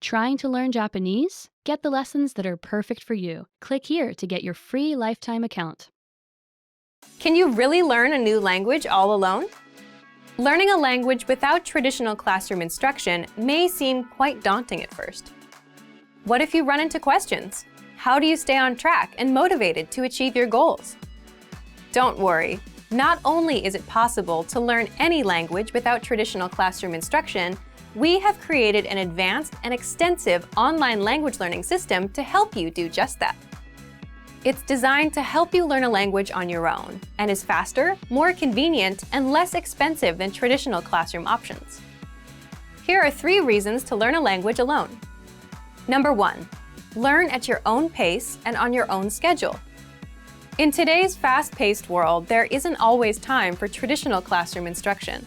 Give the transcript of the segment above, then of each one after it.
Trying to learn Japanese? Get the lessons that are perfect for you. Click here to get your free lifetime account. Can you really learn a new language all alone? Learning a language without traditional classroom instruction may seem quite daunting at first. What if you run into questions? How do you stay on track and motivated to achieve your goals? Don't worry. Not only is it possible to learn any language without traditional classroom instruction, we have created an advanced and extensive online language learning system to help you do just that. It's designed to help you learn a language on your own and is faster, more convenient, and less expensive than traditional classroom options. Here are 3 reasons to learn a language alone. Number 1. Learn at your own pace and on your own schedule. In today's fast-paced world, there isn't always time for traditional classroom instruction.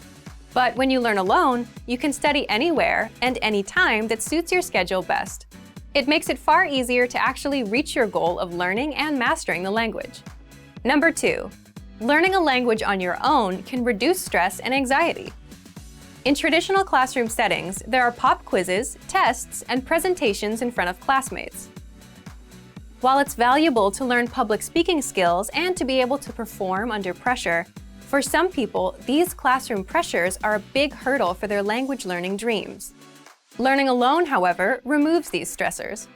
But when you learn alone, you can study anywhere and anytime that suits your schedule best. It makes it far easier to actually reach your goal of learning and mastering the language. Number 2. Learning a language on your own can reduce stress and anxiety. In traditional classroom settings, there are pop quizzes, tests, and presentations in front of classmates. While it's valuable to learn public speaking skills and to be able to perform under pressure, for some people, these classroom pressures are a big hurdle for their language learning dreams. Learning alone, however, removes these stressors.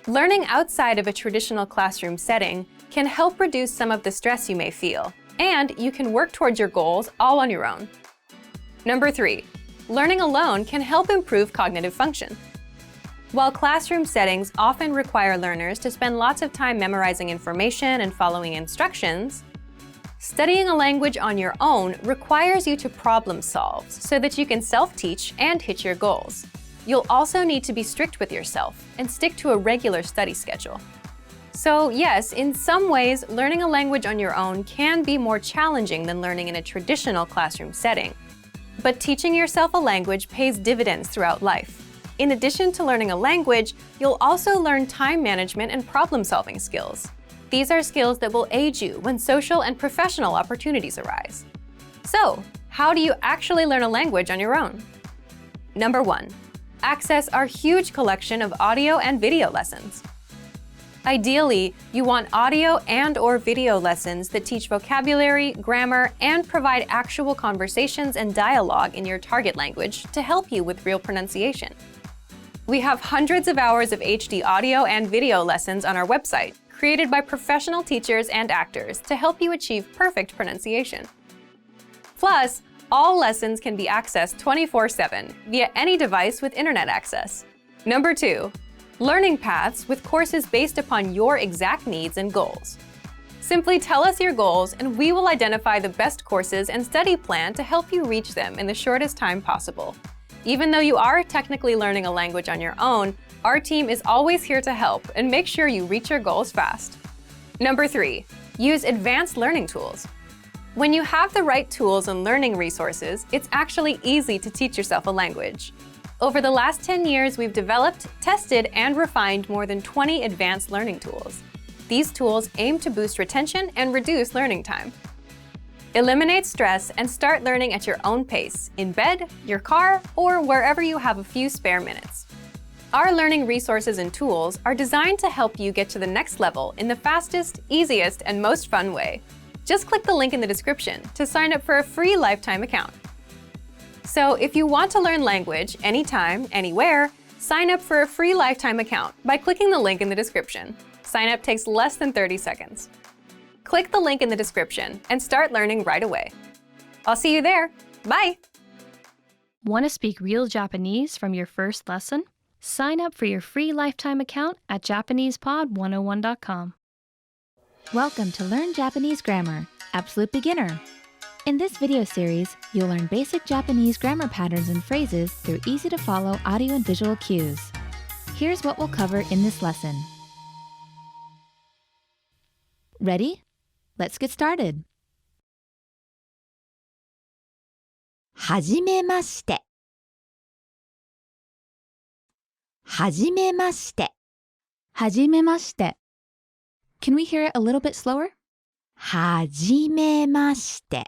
Learning outside of a traditional classroom setting can help reduce some of the stress you may feel, and you can work towards your goals all on your own. Number 3. Learning alone can help improve cognitive function. While classroom settings often require learners to spend lots of time memorizing information and following instructions, studying a language on your own requires you to problem solve so that you can self-teach and hit your goals. You'll also need to be strict with yourself and stick to a regular study schedule. So yes, in some ways, learning a language on your own can be more challenging than learning in a traditional classroom setting. But teaching yourself a language pays dividends throughout life. In addition to learning a language, you'll also learn time management and problem-solving skills. These are skills that will aid you when social and professional opportunities arise. So, how do you actually learn a language on your own? Number 1. Access our huge collection of audio and video lessons. Ideally, you want audio and/or video lessons that teach vocabulary, grammar, and provide actual conversations and dialogue in your target language to help you with real pronunciation. We have hundreds of hours of HD audio and video lessons on our website, created by professional teachers and actors to help you achieve perfect pronunciation. Plus, all lessons can be accessed 24/7 via any device with internet access. Number 2. Learning paths with courses based upon your exact needs and goals. Simply tell us your goals and we will identify the best courses and study plan to help you reach them in the shortest time possible. Even though you are technically learning a language on your own, our team is always here to help and make sure you reach your goals fast. Number 3. Use advanced learning tools. When you have the right tools and learning resources, it's actually easy to teach yourself a language. Over the last 10 years, we've developed, tested, and refined more than 20 advanced learning tools. These tools aim to boost retention and reduce learning time. Eliminate stress and start learning at your own pace, in bed, your car, or wherever you have a few spare minutes. Our learning resources and tools are designed to help you get to the next level in the fastest, easiest, and most fun way. Just click the link in the description to sign up for a free lifetime account. So if you want to learn language anytime, anywhere, sign up for a free lifetime account by clicking the link in the description. Sign up takes less than 30 seconds. Click the link in the description and start learning right away. I'll see you there. Bye! Want to speak real Japanese from your first lesson? Sign up for your free lifetime account at JapanesePod101.com. Welcome to Learn Japanese Grammar, Absolute Beginner. In this video series, you'll learn basic Japanese grammar patterns and phrases through easy-to-follow audio and visual cues. Here's what we'll cover in this lesson. Ready? Let's get started. はじめまして。はじめまして。はじめまして。Can we hear it a little bit slower? はじめまして。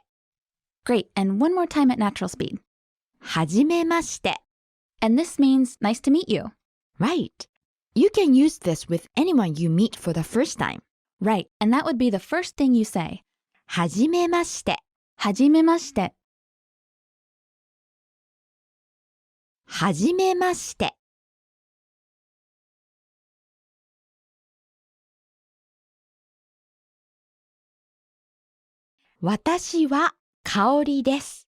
Great, and one more time at natural speed. はじめまして。And this means nice to meet you. Right. You can use this with anyone you meet for the first time. Right, and that would be the first thing you say. はじめまして。はじめまして。はじめまして。私は香りです。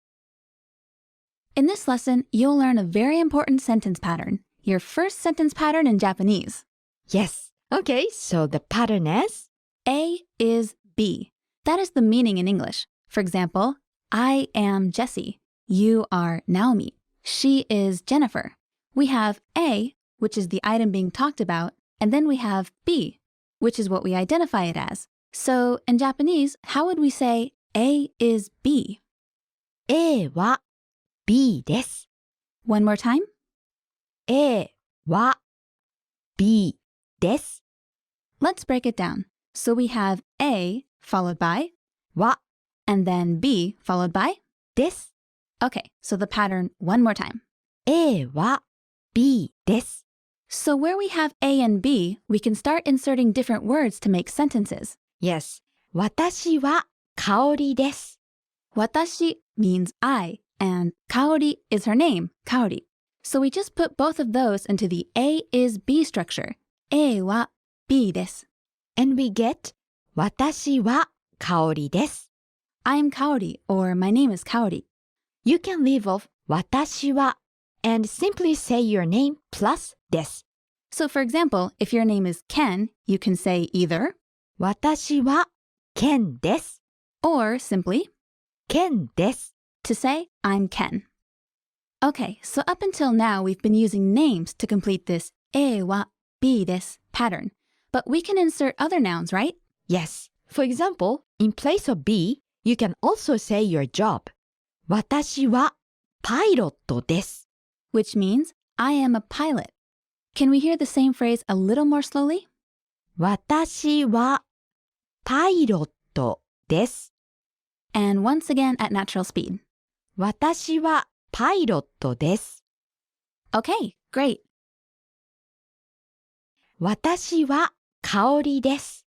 In this lesson, you'll learn a very important sentence pattern, your first sentence pattern in Japanese. Yes. Okay, so the pattern is A is B. That is the meaning in English. For example, I am Jessie. You are Naomi. She is Jennifer. We have A, which is the item being talked about, and then we have B, which is what we identify it as. So in Japanese, how would we say A is B? A は B です。One more time. A は B です。Let's break it down. So we have A followed by は and then B followed by. です。 Okay, so the pattern one more time. A は B です。 So where we have A and B, we can start inserting different words to make sentences. Yes. 私は香りです。 Watashi means I, and kaori is her name, Kaori. So we just put both of those into the A is B structure. A は B です。 And we get 私は香りです。 I'm Kaori, or my name is Kaori. You can leave off 私は and simply say your name plus です。 So for example, if your name is Ken, you can say either 私はケンです。 or simply ケンです。 to say I'm Ken. Okay, so up until now we've been using names to complete this A は B です pattern. But we can insert other nouns, right? Yes. For example, in place of B, you can also say your job. 私はパイロットです。 Which means I am a pilot. Can we hear the same phrase a little more slowly? 私はパイロットです。 And once again at natural speed. 私はパイロットです。 Okay, great. 私は香りです。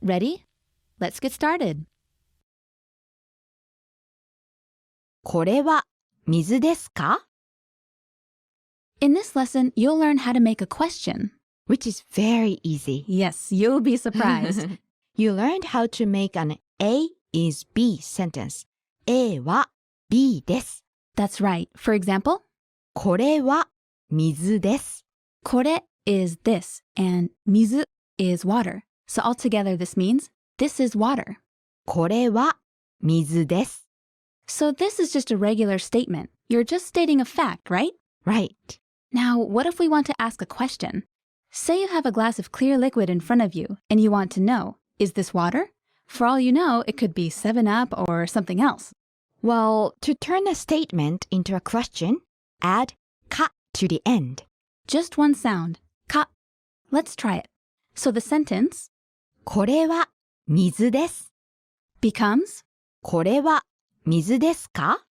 Ready? Let's get started. これは水ですか? In this lesson, you'll learn how to make a question. Which is very easy. Yes, you'll be surprised. You learned how to make an A is B sentence. A は B です。 That's right. For example, これは水です。 kore is this and mizu is water. So altogether this means this is water. これは水です。 So this is just a regular statement. You're just stating a fact, right? Right. Now, what if we want to ask a question? Say you have a glass of clear liquid in front of you and you want to know, is this water? For all you know, it could be 7-Up or something else. Well, to turn a statement into a question, add ka to the end. Just one sound, ka. Let's try it. So the sentence これは水です。 becomes これは水ですか?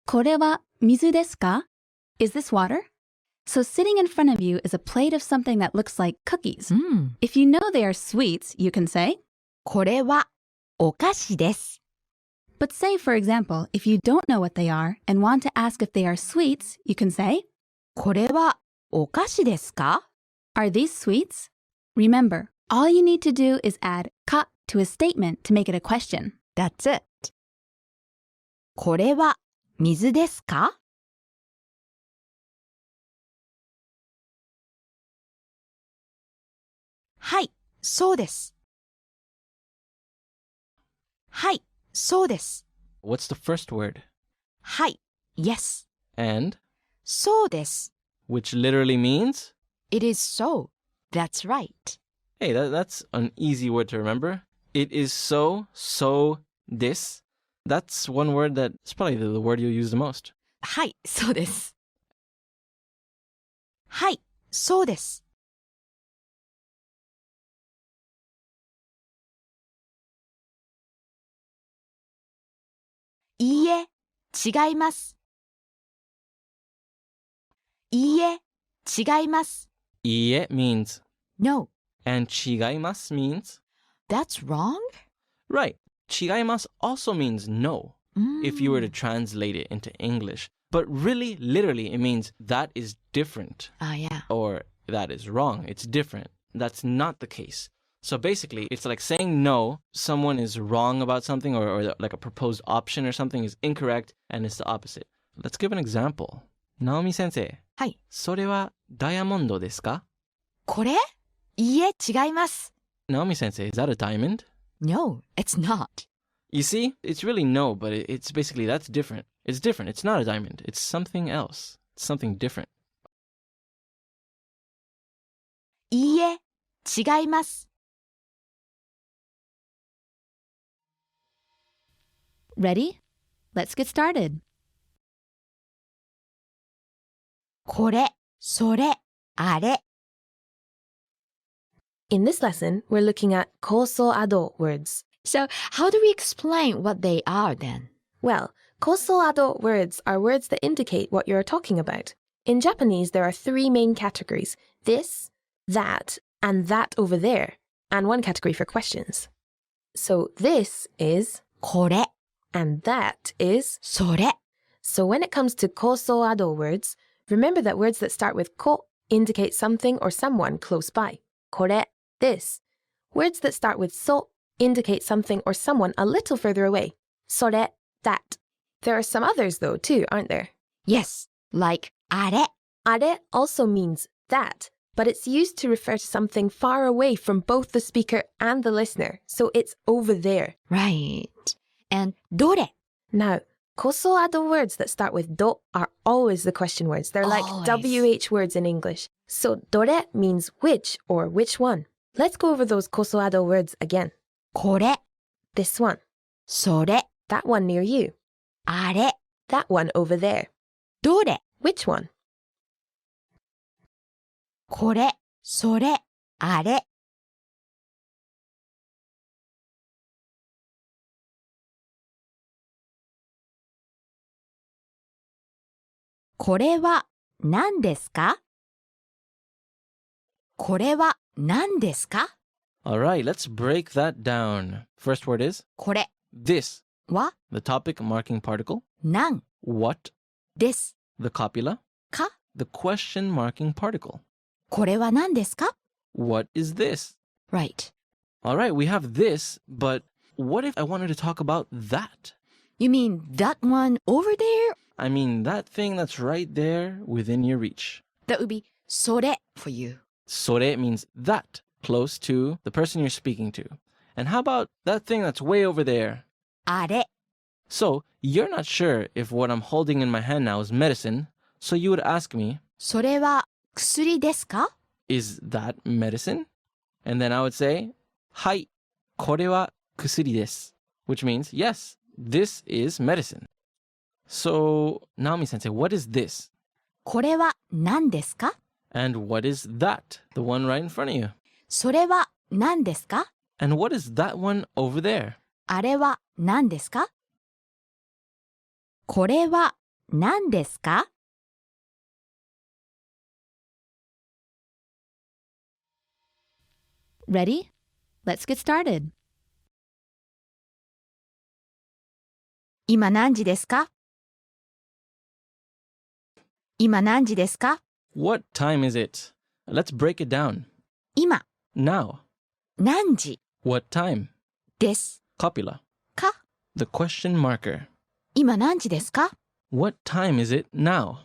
これは水ですか? Is this water? So sitting in front of you is a plate of something that looks like cookies. If you know they are sweets, you can say これはお菓子です。 But say, for example, if you don't know what they are and want to ask if they are sweets, you can say これはお菓子ですか? Are these sweets? Remember, all you need to do is add ka to a statement to make it a question. That's it. これは水ですか? はい、そうです。はい、そうです。 What's the first word? はい、yes. And, そうです。 which literally means? It is so. That's right. Hey, that's an easy word to remember. It is so, this. That's one word that's probably the word you'll use the most. はい、そうです。はい、そうです。いいえ、違います。いいえ、違います。 Ie means No, and chigaimasu means that's wrong? right. Chigaimasu also means no if you were to translate it into English. But really, literally, it means that is different Yeah. or that is wrong. It's different. That's not the case. So basically, it's like saying no, someone is wrong about something or like a proposed option or something is incorrect and it's the opposite. Let's give an example. Naomi sensei. はい。それはダイヤモンドですか? これ? いいえ、違います。 Naomi sensei, is that a diamond? No, it's not. You see, it's really no, but it's basically that's different. It's different. It's not a diamond. It's something else. It's something different. いいえ、違います。 Ready? Let's get started. これ、それ、あれ。 In this lesson, we're looking at koso ado words. So, how do we explain what they are then? Well, koso ado words are words that indicate what you're talking about. In Japanese, there are three main categories: this, that, and that over there, and one category for questions. So this is これ、 and that is. それ。 So when it comes to koso ado words, remember that words that start with ko indicate something or someone close by. Kore, this. Words that start with so indicate something or someone a little further away. Sore, that. There are some others though too, aren't there? Yes, like あれ。 Are also means that, but it's used to refer to something far away from both the speaker and the listener, so it's over there. Right. And どれ? Now, koso ado words that start with do are always the question words. They're like Always. WH words in English. So dore means which or which one. Let's go over those koso ado words again. これ、 This one, それ、 that one near you, あれ。 that one over there. どれ? Which one? これ、それ、あれ。これは何ですか? これは何ですか? All right, let's break that down. First word is これ this, は the topic marking particle. 何 What, です the copula. か? The question marking particle. これは何ですか? What is this? Right. All right, we have this, but what if I wanted to talk about that? You mean that one over there? I mean, that thing that's right there within your reach. That would be それ for you. Sore means that, close to the person you're speaking to. And how about that thing that's way over there? あれ So, you're not sure if what I'm holding in my hand now is medicine, so you would ask me, それは薬ですか? is that medicine? And then I would say, はい、これは薬です. Which means, yes, this is medicine. So, Naomi sensei, what is this? これは何ですか? And what is that? The one right in front of you. それは何ですか? And what is that one over there? あれは何ですか? これは何ですか? Ready? Let's get started. 今何時ですか? 今何時ですか? What time is it? Let's break it down. 今 Now. 何時 What time? です Copula. か? The question marker. 今何時ですか? What time is it now?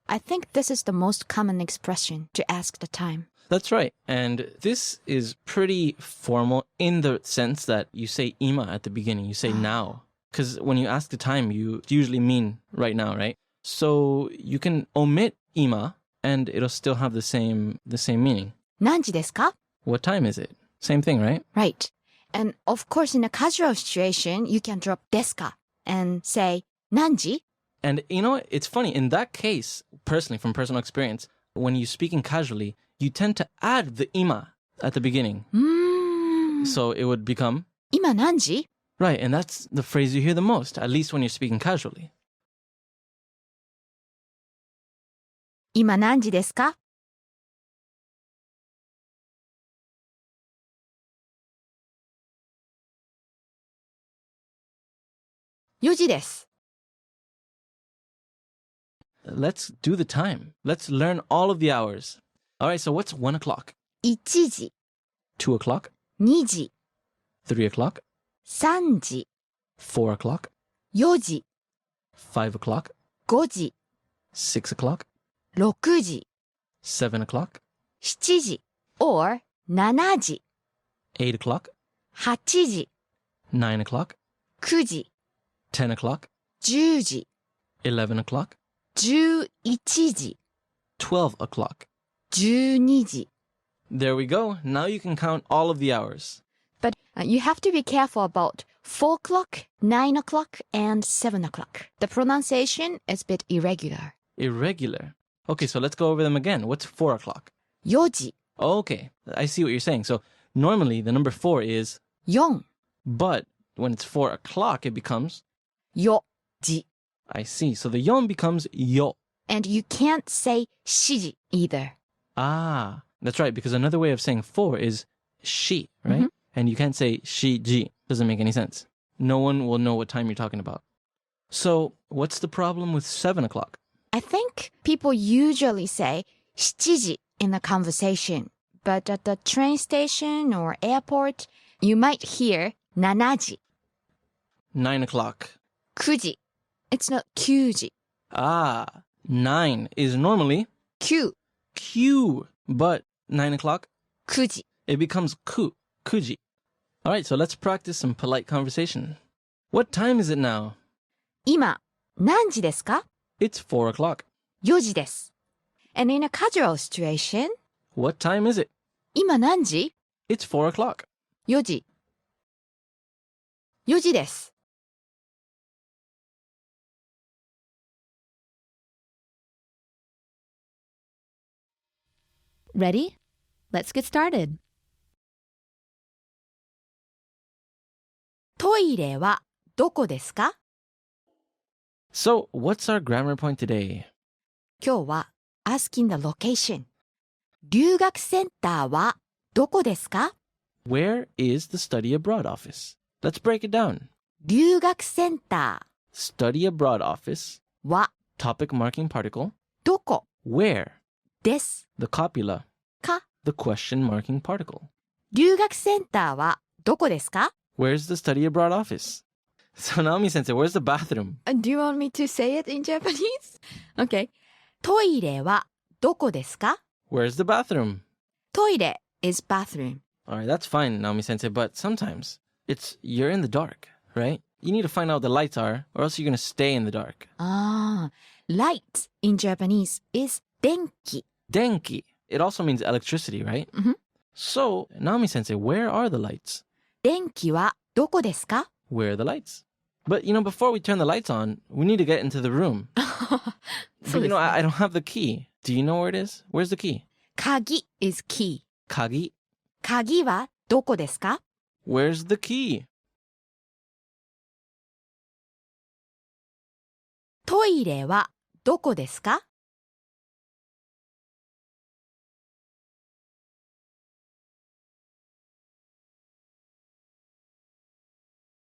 I think this is the most common expression to ask the time. That's right. And this is pretty formal in the sense that you say ima at the beginning. You say now. Because when you ask the time, you usually mean right now, right? So you can omit ima and it'll still have the same meaning. 何時ですか? What time is it? Same thing, right? Right. And of course, in a casual situation, you can drop ですか and say 何時? And you know, it's funny. In that case, personally, from personal experience, when you're speaking casually, you tend to add the ima at the beginning. So it would become 今何時? Right, and that's the phrase you hear the most, at least when you're speaking casually. 今何時ですか? 4時です. Let's do the time. Let's learn all of the hours. All right, so what's 1 o'clock? 1時, 2 o'clock? 2時, 3 o'clock? 3時, 4 o'clock? 4時, 5 o'clock? 5時, 6 o'clock? 6時, 7 o'clock? 7時, or 7時, 8 o'clock? 8時, 9 o'clock? 9時, 10 o'clock? 10時, 11 o'clock? 11時, 12 o'clock? 12時. There we go. Now you can count all of the hours. But you have to be careful about 4 o'clock, 9 o'clock, and 7 o'clock. The pronunciation is a bit irregular. Irregular. Okay, so let's go over them again. What's 4 o'clock? 4時, Okay, I see what you're saying. So normally the number 4 is, 4, but when it's 4 o'clock, it becomes, 4時. I see. So the yon becomes yo. And you can't say 7時 either. Ah, that's right, because another way of saying 4 is she, right? Mhm. And you can't say she ji. Doesn't make any sense. No one will know what time you're talking about. So what's the problem with 7 o'clock? I think people usually say 7時 in a conversation. But at the train station or airport, you might hear 7時, 9 o'clock. 9時. It's not 9時. Ah, 9 is normally 9, Q, but 9 o'clock, 9時. it becomes ku, kuji. All right, so let's practice some polite conversation. What time is it now? 今、何時ですか? It's 4 o'clock. 4時です. And in a casual situation, What time is it? 今何時? It's 4 o'clock. 4時. 4時です. Ready? Let's get started. トイレはどこですか? So, what's our grammar point today? 今日は asking the location. 留学センターはどこですか? Where is the study abroad office? Let's break it down. 留学センタ Study abroad office, ーは topic marking particle, どこ where, です the copula, か? the question marking particle. 留学センターはどこですか? Where's the study abroad office? So Naomi sensei, where's the bathroom? Do you want me to say it in Japanese? Okay. トイレはどこですか? Where's the bathroom? トイレ is bathroom. All right, that's fine, Naomi sensei, but sometimes you're in the dark, right? You need to find out what the lights are, or else you're going to stay in the dark. Light in Japanese is 電気. Denki. It also means electricity, right? Mhm. So, Naomi sensei, where are the lights? 電気はどこですか? Where are the lights? But, before we turn the lights on, we need to get into the room. But, I don't have the key. Do you know where it is? Where's the key? 鍵 is key. Kagi. 鍵はどこですか? Where's the key? トイレはどこですか?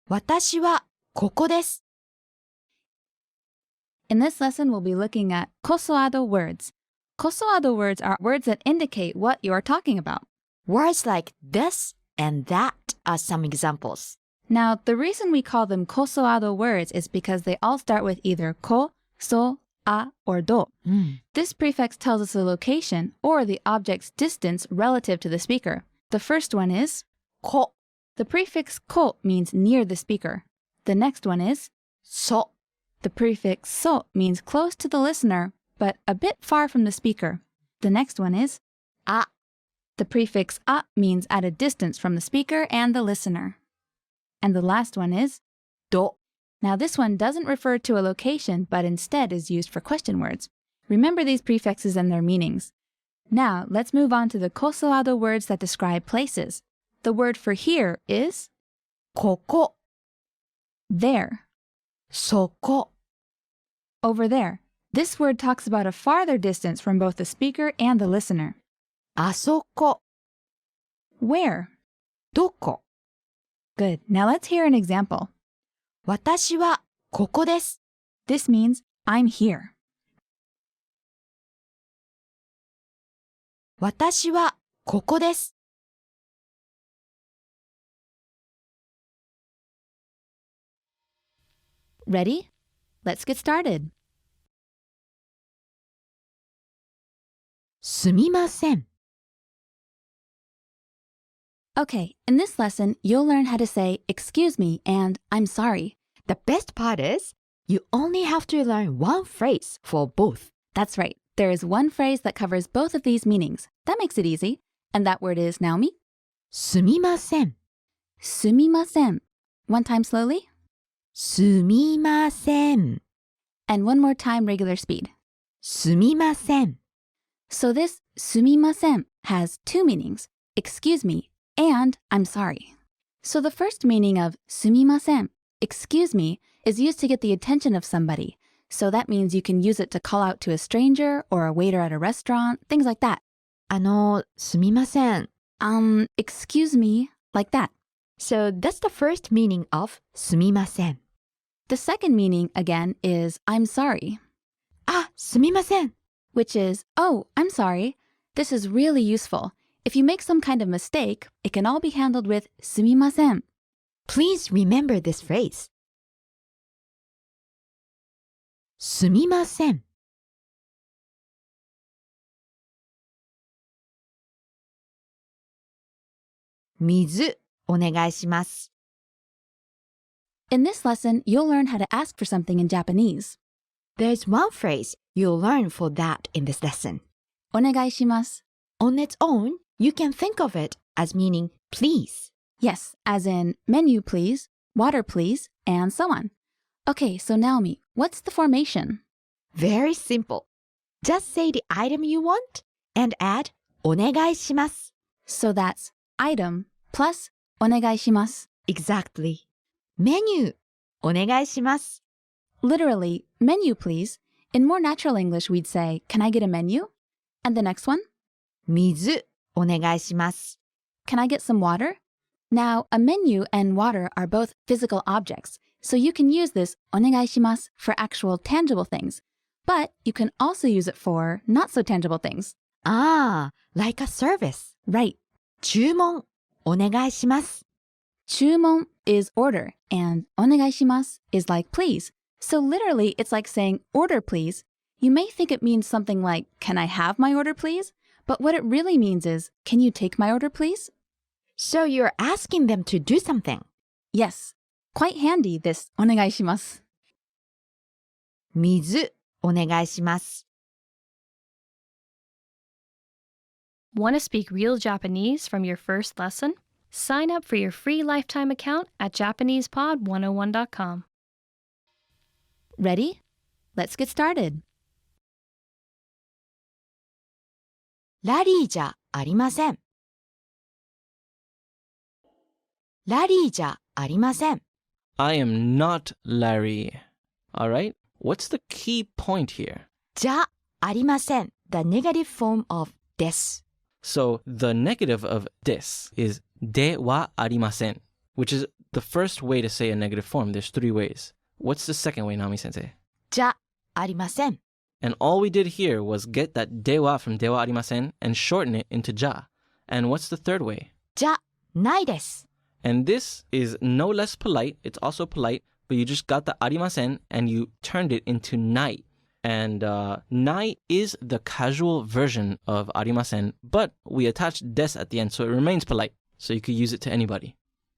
私はここです. In this lesson, we'll be looking at kosoado words. Kosoado words are words that indicate what you are talking about. Words like this and that are some examples. Now, the reason we call them kosoado words is because they all start with either ko, so, a, or do. This prefix tells us the location or the object's distance relative to the speaker. The first one is こ the prefix ko means near the speaker. The next one is そ the prefix so means close to the listener, but a bit far from the speaker. The next one is あ the prefix a means at a distance from the speaker and the listener. And the last one is ど Now this one doesn't refer to a location, but instead is used for question words. Remember these prefixes and their meanings. Now let's move on to the kosoado words that describe places. The word for here is ここ There. そこ Over there. This word talks about a farther distance from both the speaker and the listener. あそこ Where? どこ Good. Now let's hear an example. 私はここです This means I'm here. 私はここです Ready? Let's get started. すみません Okay, in this lesson, you'll learn how to say excuse me and I'm sorry. The best part is, you only have to learn one phrase for both. That's right. There is one phrase that covers both of these meanings. That makes it easy. And that word is Naomi. すみません Sumimasen. One time slowly. すみません And one more time regular speed. すみません So this sumimasen has two meanings. Excuse me and I'm sorry. So the first meaning of sumimasen, excuse me, is used to get the attention of somebody. So that means you can use it to call out to a stranger or a waiter at a restaurant, things like that. すみません Excuse me, like that. So that's the first meaning of すみません The second meaning, again, is I'm sorry, あ、すみません which is, oh, I'm sorry. This is really useful. If you make some kind of mistake, it can all be handled with すみません. Please remember this phrase. すみません水お願いします In this lesson, you'll learn how to ask for something in Japanese. There's one phrase you'll learn for that in this lesson. お願いします. On its own, you can think of it as meaning please. Yes, as in menu please, water please, and so on. Okay, so Naomi, what's the formation? Very simple. Just say the item you want and add お願いします So that's item plus お願いします. Exactly. Menu お願いします Literally, menu please. In more natural English, we'd say, can I get a menu? And the next one? 水お願いします Can I get some water? Now, a menu and water are both physical objects, so you can use this お願いします for actual tangible things. But you can also use it for not so tangible things. Like a service. Right. 注文お願いします 注文 is order, and お願いします is like please. So literally, it's like saying order please. You may think it means something like, can I have my order please? But what it really means is, can you take my order please? So you're asking them to do something. Yes. Quite handy, this お願いします. 水お願いします Want to speak real Japanese from your first lesson? Sign up for your free lifetime account at JapanesePod101.com. Ready? Let's get started. ラリーじゃありませんラリーじゃありません I am not Larry. All right? What's the key point here? じゃありません The negative form of です So the negative of this is ではありません, which is the first way to say a negative form. There's three ways. What's the second way, Naomi sensei? じゃありません And all we did here was get that では from ではありません and shorten it into じゃ. And what's the third way? じゃないです And this is no less polite. It's also polite, but you just got the ありません and you turned it into ない. And ない is the casual version of ありません, but we attached です at the end, so it remains polite. So you could use it to anybody.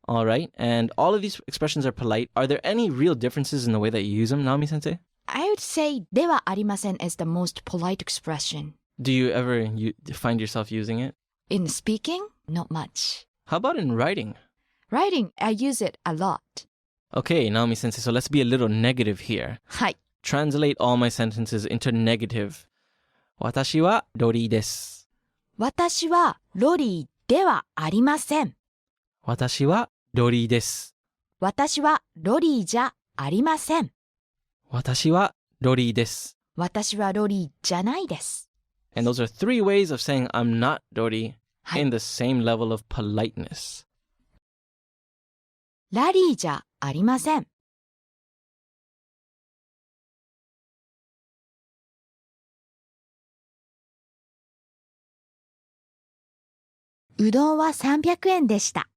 All right? And all of these expressions are polite. Are there any real differences in the way that you use them, Naomi sensei? I would say ではありません is the most polite expression. Do you ever find yourself using it? In speaking, not much. How about in writing? Writing, I use it a lot. Okay, Naomi sensei, so let's be a little negative here. はい Translate all my sentences into negative. 私はロリーです。私はロリーではありません私はロリーです。私はロリーじゃありません。私はロリです。私はロリーじゃないです。 And those are three ways of saying I'm not Dori はい。 in the same level of politeness. ラリーじゃありません。うどんは300円でした。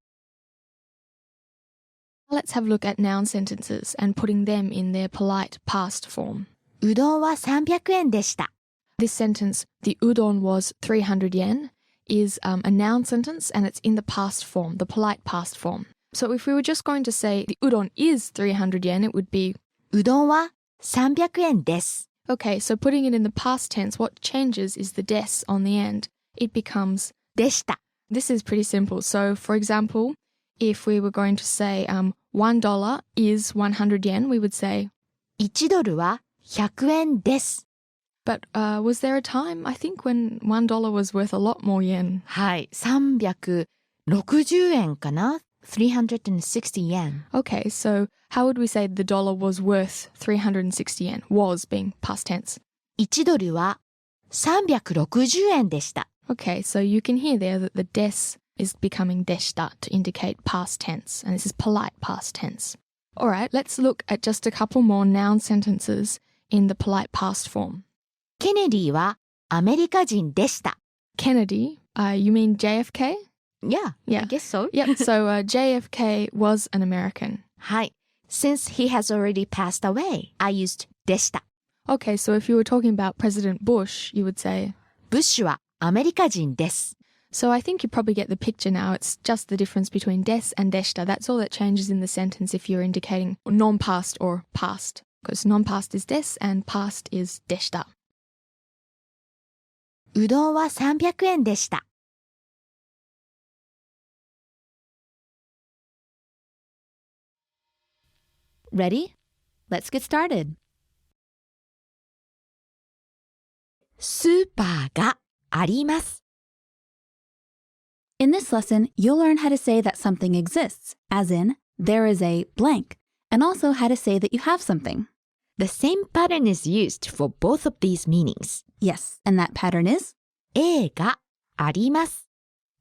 Let's have a look at noun sentences and putting them in their polite past form. うどんは300円でした。 This sentence, the udon was 300 yen, is a noun sentence and it's in the past form, the polite past form. So if we were just going to say the udon is 300 yen, it would be, うどんは300円です。 okay, so putting it in the past tense, what changes is the des on the end. It becomes, でした。 this is pretty simple. So for example, if we were going to say $1 is 100 yen, we would say, 1ドルは100円です。 but was there a time, I think, when $1 was worth a lot more yen? はい。360円かな ?360 yen. Okay, so how would we say the dollar was worth 360 yen? Was being past tense. 1ドルは360円でした。 Okay, so you can hear there that the des is becoming deshita to indicate past tense, and this is polite past tense. All right, let's look at just a couple more noun sentences in the polite past form. ケネディはアメリカ人でした。 Kennedy, you mean JFK? Yeah, Yeah. I guess so. Yep, so JFK was an American. はい。Since he has already passed away, I used でした。 Okay, so if you were talking about President Bush, you would say, ブッシュはアメリカ人です。 so I think you probably get the picture now. It's just the difference between des and deshita. That's all that changes in the sentence if you're indicating non-past or past. Because non-past is des and past is deshita. うどんは300円でした。 Ready? Let's get started. スーパーがあります。 In this lesson, you'll learn how to say that something exists, as in, there is a blank, and also how to say that you have something. The same pattern is used for both of these meanings. Yes, and that pattern is があります。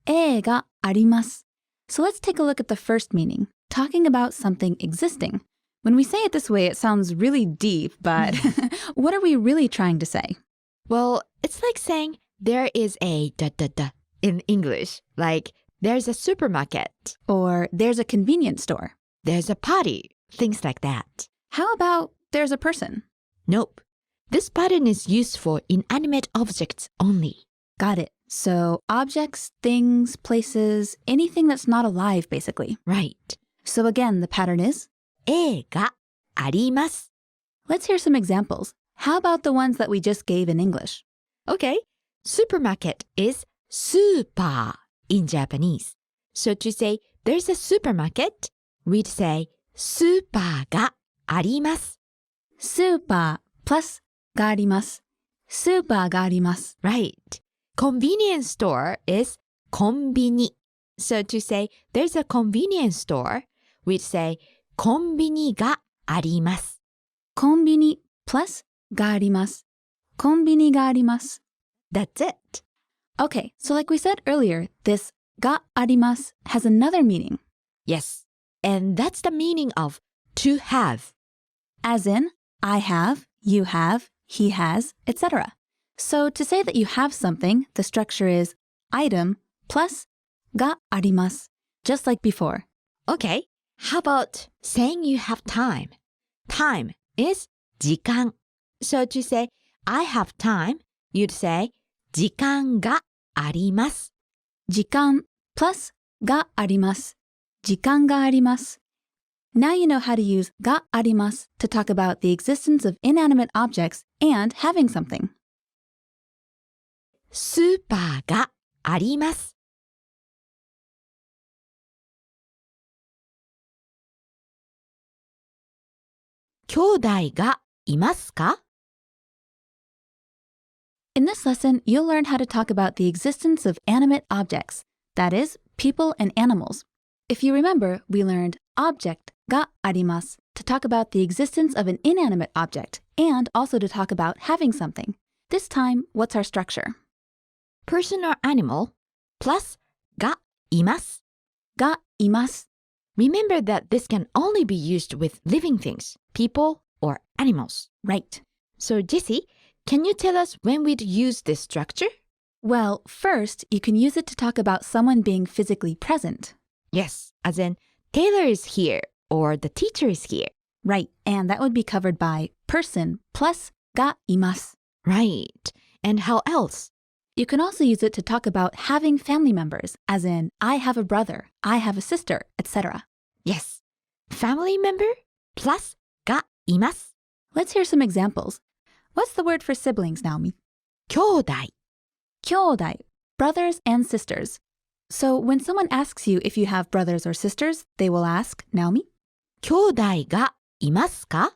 があります. So let's take a look at the first meaning, talking about something existing. When we say it this way, it sounds really deep, but what are we really trying to say? Well, it's like saying there is a in English. Like, there's a supermarket. Or there's a convenience store. There's a party. Things like that. How about there's a person? Nope. This pattern is used for inanimate objects only. Got it. So objects, things, places, anything that's not alive, basically. Right. So again, the pattern is があります。 Let's hear some examples. How about the ones that we just gave in English? Okay. Supermarket is super in Japanese. So to say there's a supermarket, we'd say スーパーがあります。 Super plus があります. Super があります. Right. Convenience store is コンビニ. So to say there's a convenience store, we'd say コンビニがあります。 コンビニ plus があります. コンビニがあります. That's it. Okay, so like we said earlier, this があります has another meaning. Yes. And that's the meaning of to have. As in, I have, you have, he has, etc. So to say that you have something, the structure is item plus があります, just like before. Okay. How about saying you have time? Time is 時間. So to say I have time, you'd say 時間があります. 時間 plus があります. 時間があります. Now you know how to use があります to talk about the existence of inanimate objects and having something. スーパーがあります。兄弟がいますか? In this lesson, you'll learn how to talk about the existence of animate objects, that is, people and animals. If you remember, we learned object があります to talk about the existence of an inanimate object and also to talk about having something. This time, what's our structure? Person or animal plus がいます. がいます Remember that this can only be used with living things, people or animals. Right. So Jessie, can you tell us when we'd use this structure? Well, first, you can use it to talk about someone being physically present. Yes, as in Taylor is here or the teacher is here. Right, and that would be covered by person plus がいます Right. And how else? You can also use it to talk about having family members, as in, I have a brother, I have a sister, etc. Yes. Family member plus がいます. Let's hear some examples. What's the word for siblings, Naomi? 兄弟. 兄弟, brothers and sisters. So when someone asks you if you have brothers or sisters, they will ask, Naomi? 兄弟がいますか?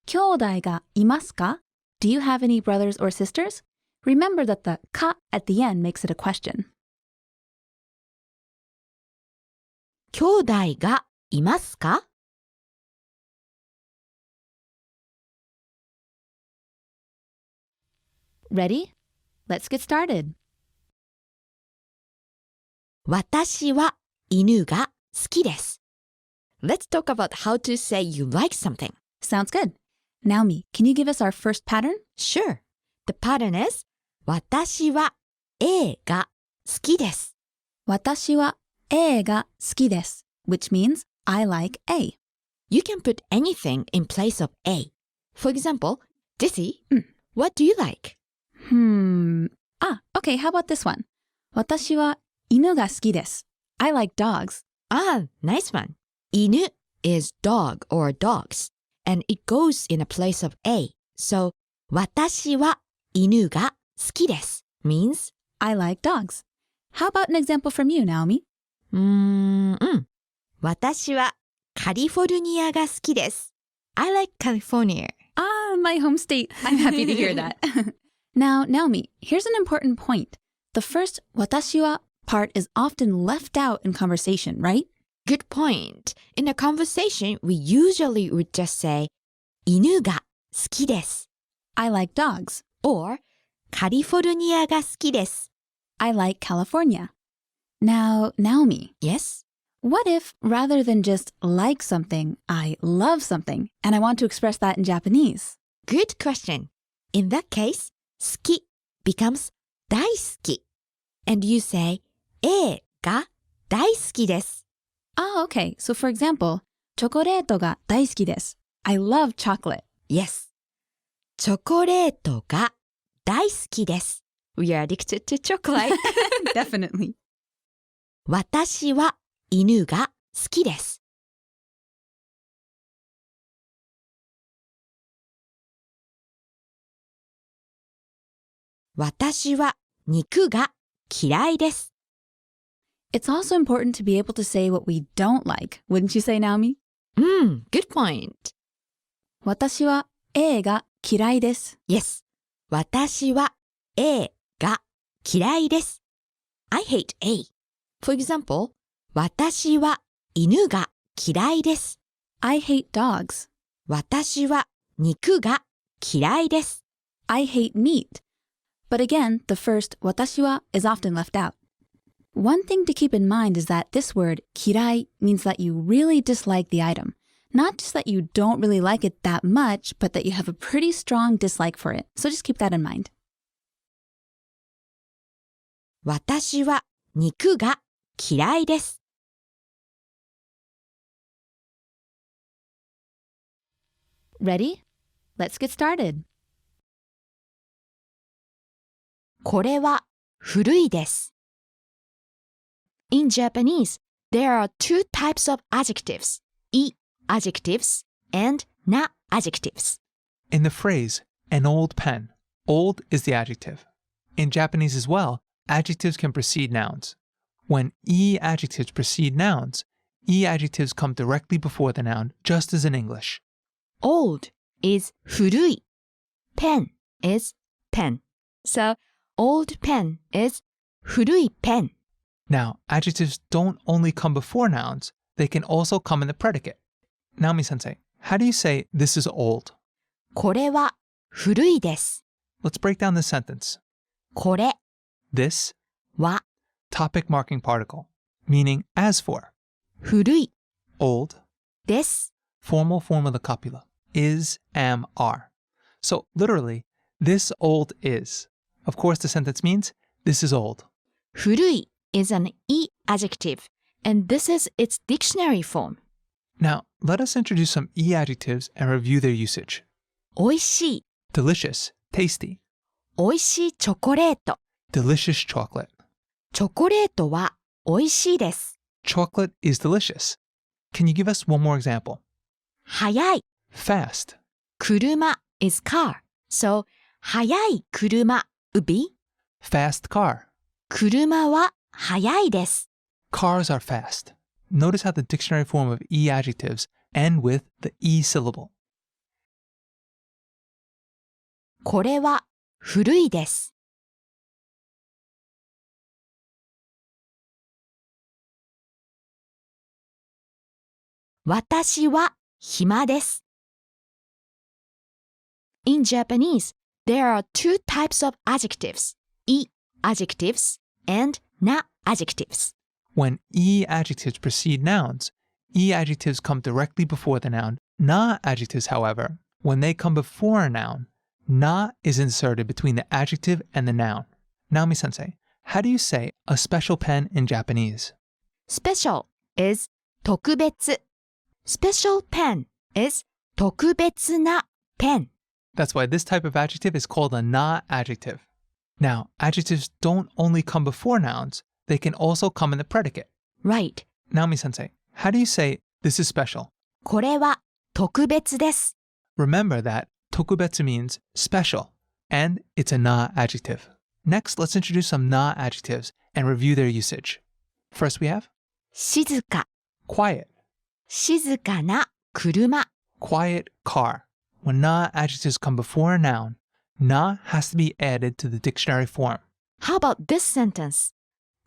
兄弟がいますか? Do you have any brothers or sisters? Remember that the か at the end makes it a question. 兄弟がいますか? Ready? Let's get started. 私は犬が好きです. Let's talk about how to say you like something. Sounds good. Naomi, can you give us our first pattern? Sure. The pattern is 私は A が好きです. 私は A が好きです which means I like A. You can put anything in place of A. For example, Jessie, what do you like? Okay, how about this one? 私は犬が好きです. I like dogs. Ah, nice one. 犬 is dog or dogs, and it goes in a place of A. So, 私は犬が好きです means I like dogs. How about an example from you, Naomi? 私はカリフォルニアが好きです. I like California. Ah, my home state. I'm happy to hear that. Now, Naomi, here's an important point. The first 私は part is often left out in conversation, right? Good point. In a conversation, we usually would just say 犬が好きです I like dogs. or カリフォルニアが好きです I like California. Now, Naomi, Yes? what if rather than just like something, I love something, and I want to express that in Japanese? Good question. In that case, 好き becomes 大好き and you say A が大好きです Oh, okay. So for example, チョコレートが大好きです. I love chocolate. Yes. チョコレートが大好きです We are addicted to chocolate. Definitely. 私は犬が好きです 私は肉が嫌いです It's also important to be able to say what we don't like, wouldn't you say, Naomi? Good point. 私は A が嫌いです. Yes. 私は A が嫌いです I hate A. For example, 私は犬が嫌いです I hate dogs. 私は肉が嫌いです I hate meat. But again, the first 私は is often left out. One thing to keep in mind is that this word 嫌い means that you really dislike the item. Not just that you don't really like it that much, but that you have a pretty strong dislike for it. So just keep that in mind. 私は肉が嫌いです Ready? Let's get started. これは古いです In Japanese, there are two types of adjectives, い adjectives and な adjectives. In the phrase, an old pen, old is the adjective. In Japanese as well, adjectives can precede nouns. When e adjectives precede nouns, e adjectives come directly before the noun, just as in English. Old is 古い pen is pen. So, old pen is 古い pen. Now, adjectives don't only come before nouns, they can also come in the predicate. Naomi-sensei, how do you say this is old? これは古いです。 Let's break down this sentence. これ This, は topic marking particle, meaning as for. 古い Old, です。 formal form of the copula. Is, am, are. So literally, this old is. Of course, the sentence means this is old. 古い is an E adjective, and this is its dictionary form. Now, let us introduce some E adjectives and review their usage. おいしい Delicious, tasty. おいしいチョコレート Delicious chocolate. チョコレートはおいしいです。 Chocolate is delicious. Can you give us one more example? 速い Fast. 車 is car, so 速い車 would be Fast car. 車は速いです。 Cars are fast. Notice how the dictionary form of E adjectives end with the E syllable. これは古いです。私は暇です。In Japanese, there are two types of adjectives, E adjectives and na adjectives. When E adjectives precede nouns, E adjectives come directly before the noun. Na adjectives, however, when they come before a noun, na is inserted between the adjective and the noun. Naomi-sensei, how do you say a special pen in Japanese? Special is 特別. Special pen is 特別な pen. That's why this type of adjective is called a na adjective. Now, adjectives don't only come before nouns, they can also come in the predicate. Right. Naomi-sensei, how do you say this is special? これは特別です。 Remember that tokubetsu means special, and it's a na adjective. Next, let's introduce some na adjectives and review their usage. First we have 静か quiet, 静かな車 quiet car. When na adjectives come before a noun, na has to be added to the dictionary form. How about this sentence?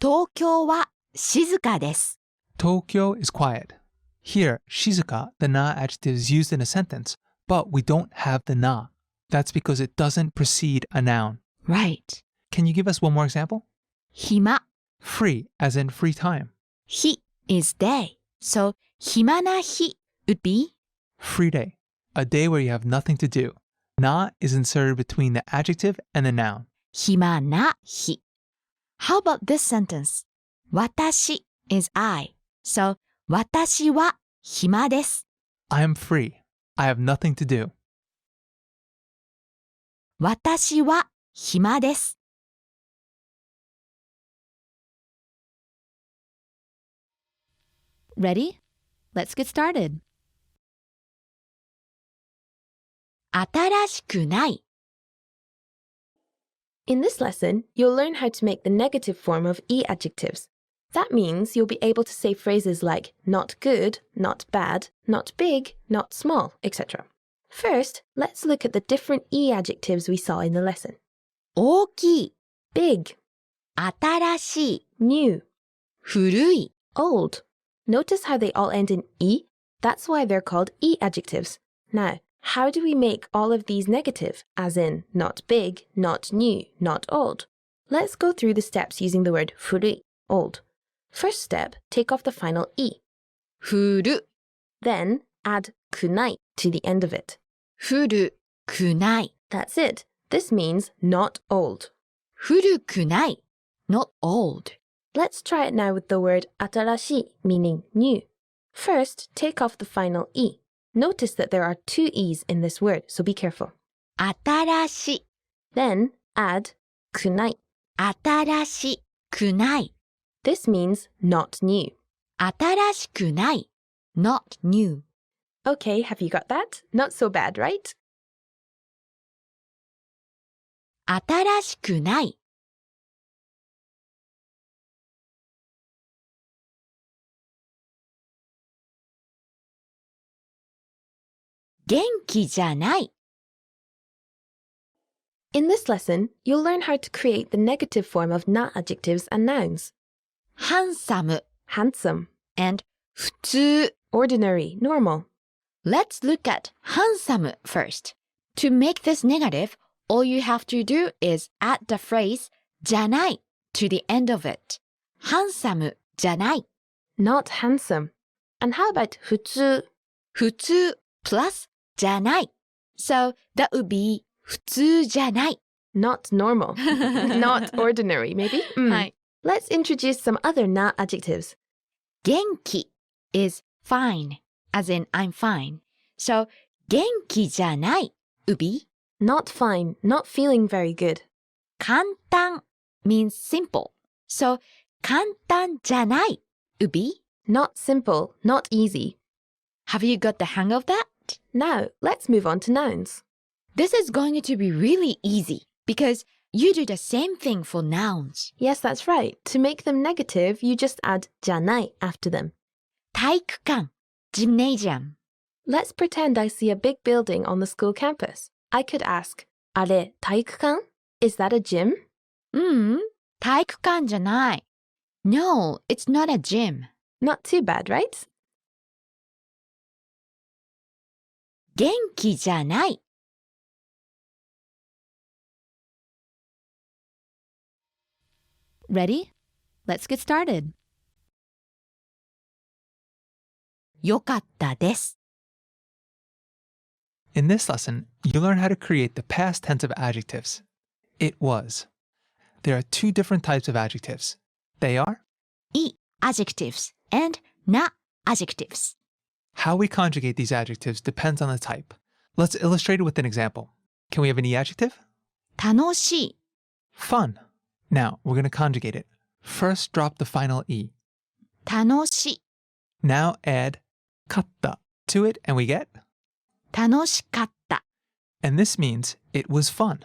東京は静かです。 Tokyo is quiet. Here, shizuka, the na adjective is used in a sentence, but we don't have the na. That's because it doesn't precede a noun. Right. Can you give us one more example? 暇 Free, as in free time. 日 is day, so 暇な日 would be Free day, a day where you have nothing to do. Na is inserted between the adjective and the noun. 暇な日. How about this sentence? 私 is I, so 私は暇です。 I am free. I have nothing to do. 私は暇です。 Ready? Let's get started. 新しくない In this lesson, you'll learn how to make the negative form of E adjectives. That means you'll be able to say phrases like not good, not bad, not big, not small, etc. First, let's look at the different E adjectives we saw in the lesson. 大きい Big, 新しい new, 古い old. Notice how they all end in E? That's why they're called E adjectives. Now, how do we make all of these negative, as in not big, not new, not old? Let's go through the steps using the word furui, old. First step, take off the final E. 古 Then add kunai to the end of it. 古くない That's it. This means not old. 古くない not old. Let's try it now with the word atarashi, meaning new. First, take off the final E. Notice that there are two E's in this word, so be careful. 新しい Then add kunai. 新しくない This means not new. 新しくない not new. Okay, have you got that? Not so bad, right? 新しくない元気じゃない In this lesson, you'll learn how to create the negative form of na adjectives and nouns. handsome Handsome, and 普通 ordinary, normal. Let's look at handsome first. To make this negative, all you have to do is add the phrase じゃない to the end of it. handsome じゃない Not handsome. And how about 普通? 普通 plus じゃない So that would be 普通じゃない Not normal. Not ordinary, maybe? はい。 Let's introduce some other na adjectives. 元気 is fine, as in I'm fine. So 元気じゃない would be Not fine, not feeling very good. 簡単 means simple. So 簡単じゃない would be Not simple, not easy. Have you got the hang of that? Now, let's move on to nouns. This is going to be really easy because you do the same thing for nouns. Yes, that's right. To make them negative, you just add じゃない after them. 体育館 gymnasium. Let's pretend I see a big building on the school campus. I could ask, あれ、体育館? Is that a gym? 体育館じゃない No, it's not a gym. Not too bad, right? 元気じゃない Ready? Let's get started. よかったです In this lesson, you learn how to create the past tense of adjectives. It was. There are two different types of adjectives. They are い adjectives and な adjectives. how we conjugate these adjectives depends on the type. Let's illustrate it with an example. Can we have an e adjective? 楽しい Fun. Now, we're going to conjugate it. First, drop the final e. 楽しい Now add かった to it and we get, 楽しかった and this means it was fun.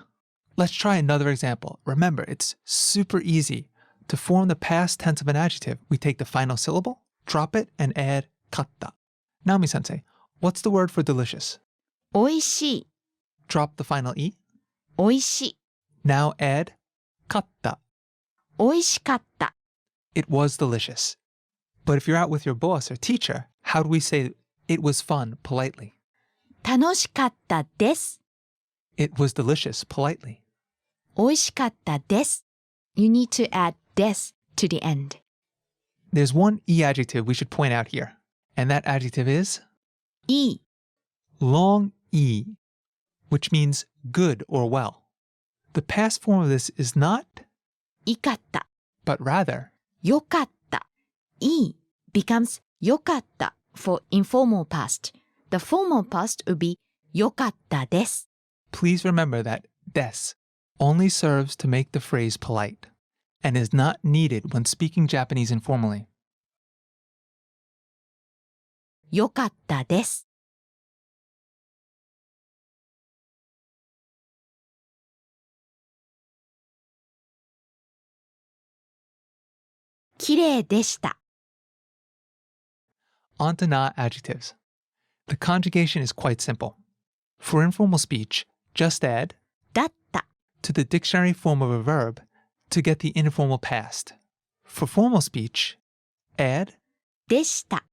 Let's try another example. Remember, it's super easy. To form the past tense of an adjective, we take the final syllable, drop it, and add かった. Naomi-sensei, what's the word for delicious? おいしい Drop the final e. おいしい Now add かった. おいしかった It was delicious. But if you're out with your boss or teacher, how do we say it was fun politely? 楽しかったです It was delicious politely. おいしかったです You need to add です to the end. There's one e adjective we should point out here, and that adjective is いい long e, which means good or well. The past form of this is not, いかった but rather, よかったいい becomes よかった for informal past. The formal past would be よかったです please remember that des only serves to make the phrase polite and is not needed when speaking Japanese informally. よかったです きれいでした On to na adjectives. The conjugation is quite simple. For informal speech, just add だった to the dictionary form of a verb to get the informal past. For formal speech, add でした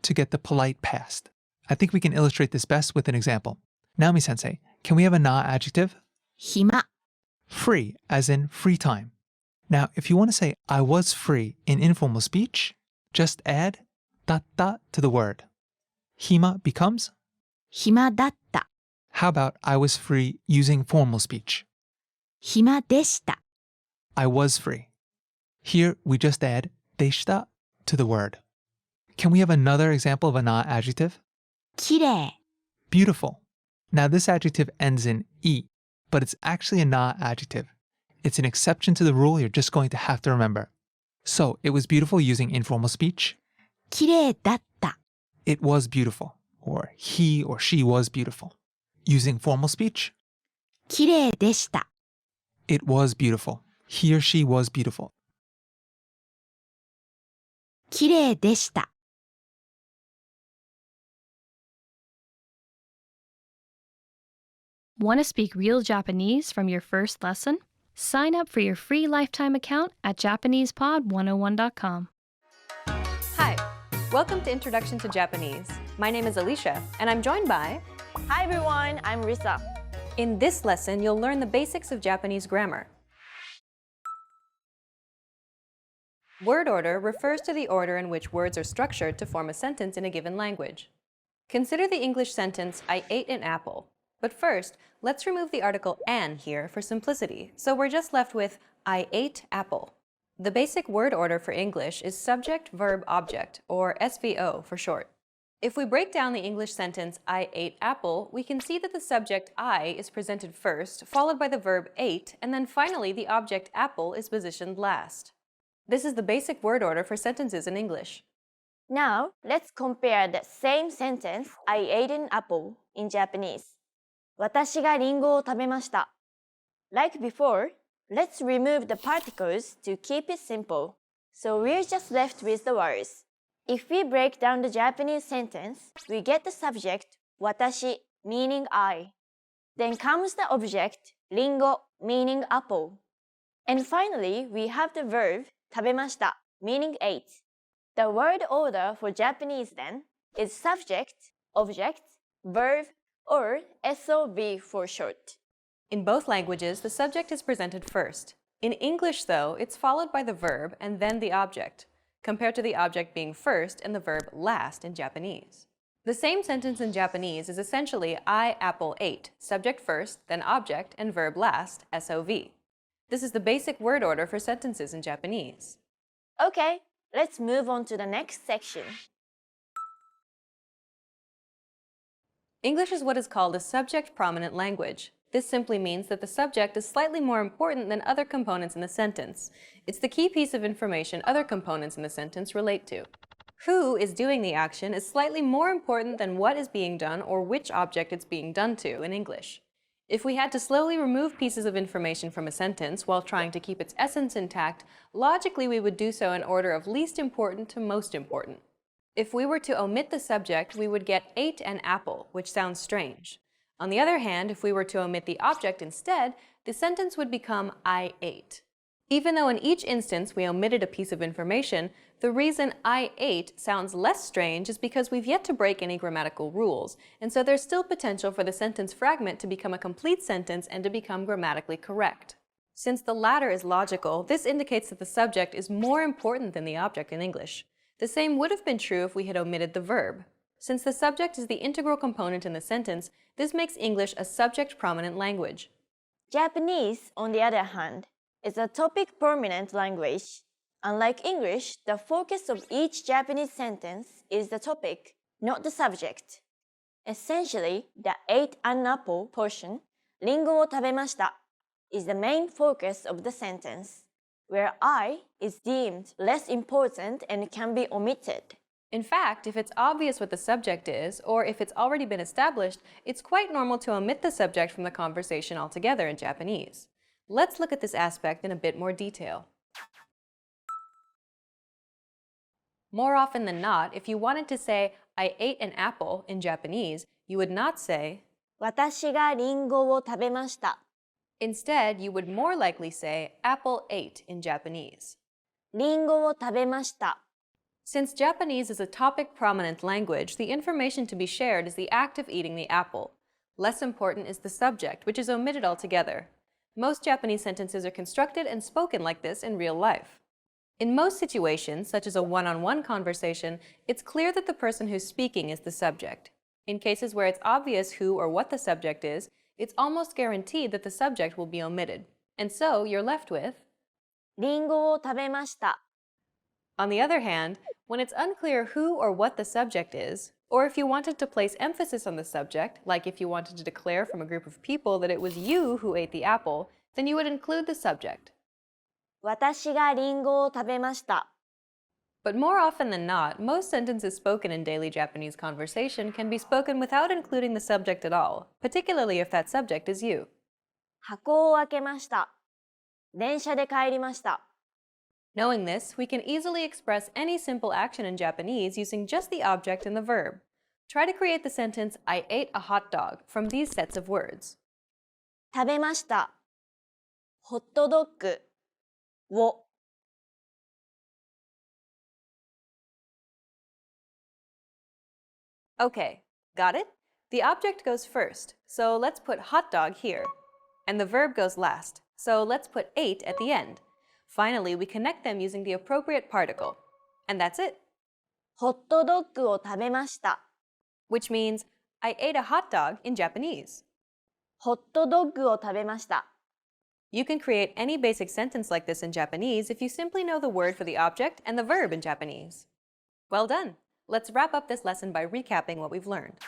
to get the polite past. I think we can illustrate this best with an example. Naomi-sensei, can we have a na adjective? 暇 Free, as in free time. Now, if you want to say I was free in informal speech, just add だった to the word. Hima becomes, 暇だった how about I was free using formal speech? 暇でした I was free. Here, we just add でした to the word. Can we have another example of a na adjective? きれい Beautiful. Now, this adjective ends in e, but it's actually a na adjective. It's an exception to the rule you're just going to have to remember. So, it was beautiful using informal speech. きれいだった It was beautiful, or he or she was beautiful. Using formal speech, きれいでした it was beautiful. He or she was beautiful. きれいでした Want to speak real Japanese from your first lesson? Sign up for your free lifetime account at JapanesePod101.com. Hi, welcome to Introduction to Japanese. My name is Alicia, and I'm joined by... Hi everyone, I'm Risa. In this lesson, you'll learn the basics of Japanese grammar. Word order refers to the order in which words are structured to form a sentence in a given language. Consider the English sentence, I ate an apple. But first, let's remove the article an here for simplicity, so we're just left with I ate apple. The basic word order for English is subject, verb, object, or SVO for short. If we break down the English sentence, I ate apple, we can see that the subject I is presented first, followed by the verb ate, and then finally the object apple is positioned last. This is the basic word order for sentences in English. Now, let's compare the same sentence, I ate an apple, in Japanese. 私がリンゴを食べました. Like before, let's remove the particles to keep it simple. So we're just left with the words. If we break down the Japanese sentence, we get the subject, 私, meaning I. Then comes the object, リンゴ, meaning apple. And finally, we have the verb, 食べました, meaning ate. The word order for Japanese then is subject, object, verb, or SOV for short. In both languages, the subject is presented first. In English, though, it's followed by the verb and then the object, compared to the object being first and the verb last in Japanese. The same sentence in Japanese is essentially I apple ate, subject first, then object, and verb last, SOV. This is the basic word order for sentences in Japanese. Okay, let's move on to the next section. English is what is called a subject-prominent language. This simply means that the subject is slightly more important than other components in the sentence. It's the key piece of information other components in the sentence relate to. Who is doing the action is slightly more important than what is being done or which object it's being done to in English. If we had to slowly remove pieces of information from a sentence while trying to keep its essence intact, logically we would do so in order of least important to most important. If we were to omit the subject, we would get ate an apple, which sounds strange. On the other hand, if we were to omit the object instead, the sentence would become I ate. Even though in each instance we omitted a piece of information, the reason I ate sounds less strange is because we've yet to break any grammatical rules, and so there's still potential for the sentence fragment to become a complete sentence and to become grammatically correct. Since the latter is logical, this indicates that the subject is more important than the object in English. The same would have been true if we had omitted the verb. Since the subject is the integral component in the sentence, this makes English a subject-prominent language. Japanese, on the other hand, is a topic-prominent language. Unlike English, the focus of each Japanese sentence is the topic, not the subject. Essentially, the ate an apple portion, リンゴを食べました, is the main focus of the sentence, where I is deemed less important and can be omitted. In fact, if it's obvious what the subject is, or if it's already been established, it's quite normal to omit the subject from the conversation altogether in Japanese. Let's look at this aspect in a bit more detail. More often than not, if you wanted to say, I ate an apple in Japanese, you would not say, 私がリンゴを食べました. Instead, you would more likely say, apple ate in Japanese. リンゴを食べました. Since Japanese is a topic-prominent language, the information to be shared is the act of eating the apple. Less important is the subject, which is omitted altogether. Most Japanese sentences are constructed and spoken like this in real life. In most situations, such as a one-on-one conversation, it's clear that the person who's speaking is the subject. In cases where it's obvious who or what the subject is, it's almost guaranteed that the subject will be omitted. And so you're left with リンゴを食べました. On the other hand, when it's unclear who or what the subject is, or if you wanted to place emphasis on the subject, like if you wanted to declare from a group of people that it was you who ate the apple, then you would include the subject. 私がリンゴを食べました. But more often than not, most sentences spoken in daily Japanese conversation can be spoken without including the subject at all, particularly if that subject is you. 箱を開けました. 電車で帰りました. Knowing this, we can easily express any simple action in Japanese using just the object and the verb. Try to create the sentence, I ate a hot dog, from these sets of words. 食べました. ホットドッグを. Okay, got it? The object goes first, so let's put hot dog here. And the verb goes last, so let's put ate at the end. Finally, we connect them using the appropriate particle. And that's it. ホットドッグを食べました。 Which means, I ate a hot dog in Japanese. ホットドッグを食べました。 You can create any basic sentence like this in Japanese if you simply know the word for the object and the verb in Japanese. Well done! Let's wrap up this lesson by recapping what we've learned.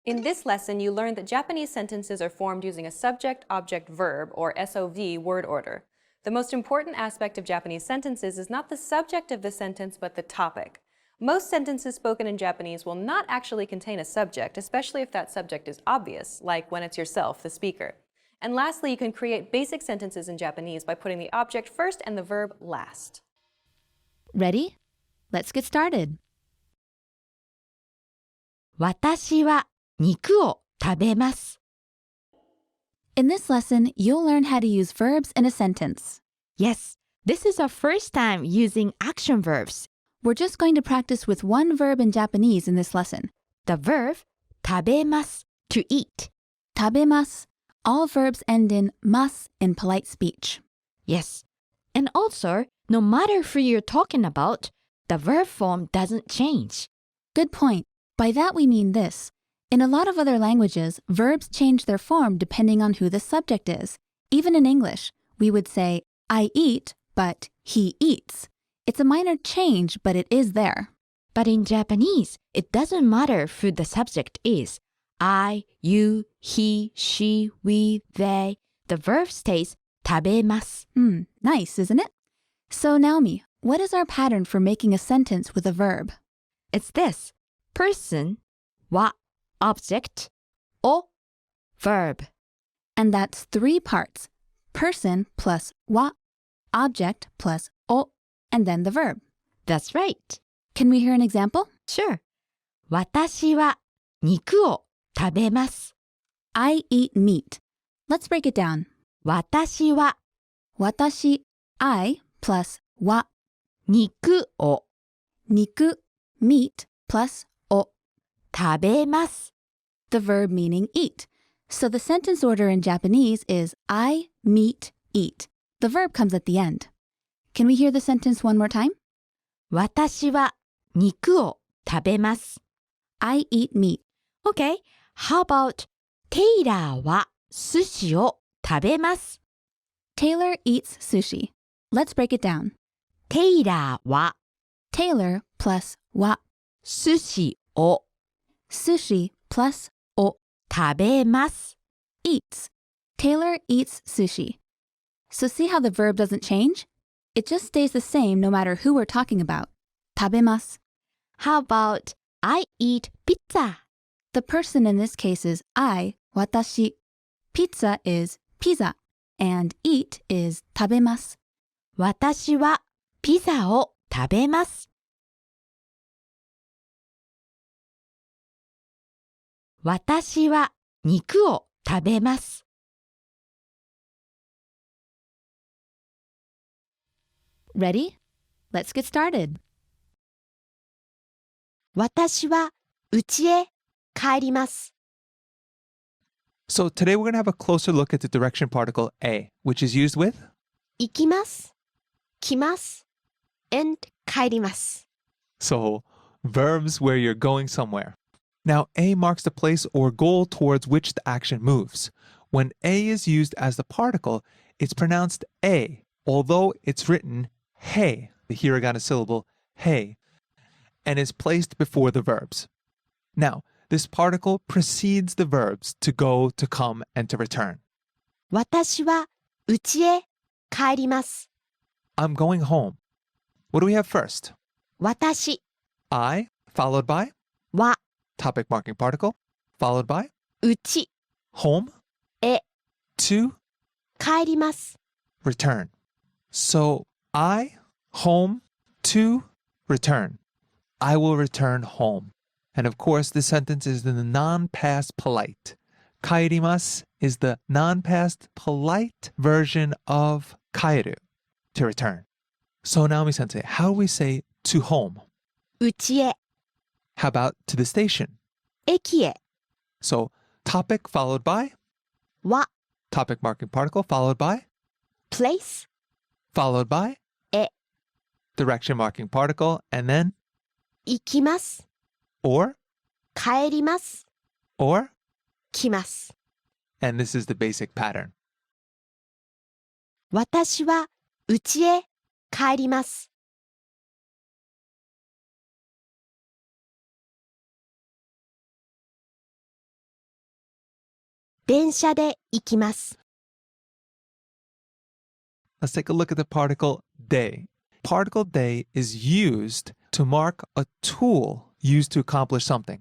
In this lesson, you learned that Japanese sentences are formed using a subject-object-verb, or SOV, word order. The most important aspect of Japanese sentences is not the subject of the sentence, but the topic. Most sentences spoken in Japanese will not actually contain a subject, especially if that subject is obvious, like when it's yourself, the speaker. And lastly, you can create basic sentences in Japanese by putting the object first and the verb last. Ready? Let's get started. 私は肉を食べます。 In this lesson, you'll learn how to use verbs in a sentence. Yes, this is our first time using action verbs. We're just going to practice with one verb in Japanese in this lesson. The verb 食べます to eat. 食べます. All verbs end in mas in polite speech. Yes. And also, no matter who you're talking about, the verb form doesn't change. Good point. By that we mean this. In a lot of other languages, verbs change their form depending on who the subject is. Even in English, we would say, I eat, but he eats. It's a minor change, but it is there. But in Japanese, it doesn't matter who the subject is. I, you, he, she, we, they. The verb stays 食べます. Nice, isn't it? So Naomi, what is our pattern for making a sentence with a verb? It's this. Person, wa, object, o, verb. And that's 3 parts. Person plus wa, object plus o, and then the verb. That's right. Can we hear an example? Sure. 私は肉を食べます. I eat meat. Let's break it down. 私は Watashi, I, plus wa, 肉を niku, meat, plus o, 食べます. the verb meaning eat. So the sentence order in Japanese is I, meat, eat. The verb comes at the end. Can we hear the sentence one more time? 私は肉を食べます. I eat meat. Okay, how about テイラーは寿司を食べます. Taylor eats sushi. Let's break it down. テイラーは Taylor plus wa, 寿司を sushi plus o, 食べます. eats. Taylor eats sushi. So see how the verb doesn't change? It just stays the same no matter who we're talking about. 食べます. How about I eat pizza? The person in this case is I, watashi. Pizza is pizza, and eat is 食べます. 私はピザを食べます. 私は肉を食べます. Ready? Let's get started. 私は家へ帰ります。 So today we're going to have a closer look at the direction particle a, which is used with 行きます。来ます。and 帰ります。 so verbs where you're going somewhere. Now, a marks the place or goal towards which the action moves. When a is used as the particle, it's pronounced a, although it's written hey, the hiragana syllable hey, and is placed before the verbs. Now, this particle precedes the verbs to go, to come, and to return. 私は家へ帰ります。 I'm going home. What do we have first? 私 I, followed by は topic marking particle, followed by 家 home, へ to, 帰ります。 return. So, I, home, to, return. I will return home. And of course, this sentence is in the non-past polite. Kaerimasu is the non-past polite version of kaeru, to return. So Naomi-sensei, how do we say to home? 家へ How about to the station? 駅へ So topic followed by は topic marking particle followed by place followed by へ direction marking particle and then 行きます or 帰ります or 来ます and this is the basic pattern. 私は家へ帰ります電車で行きます Let's take a look at the particle day. Particle day is used to mark a tool used to accomplish something.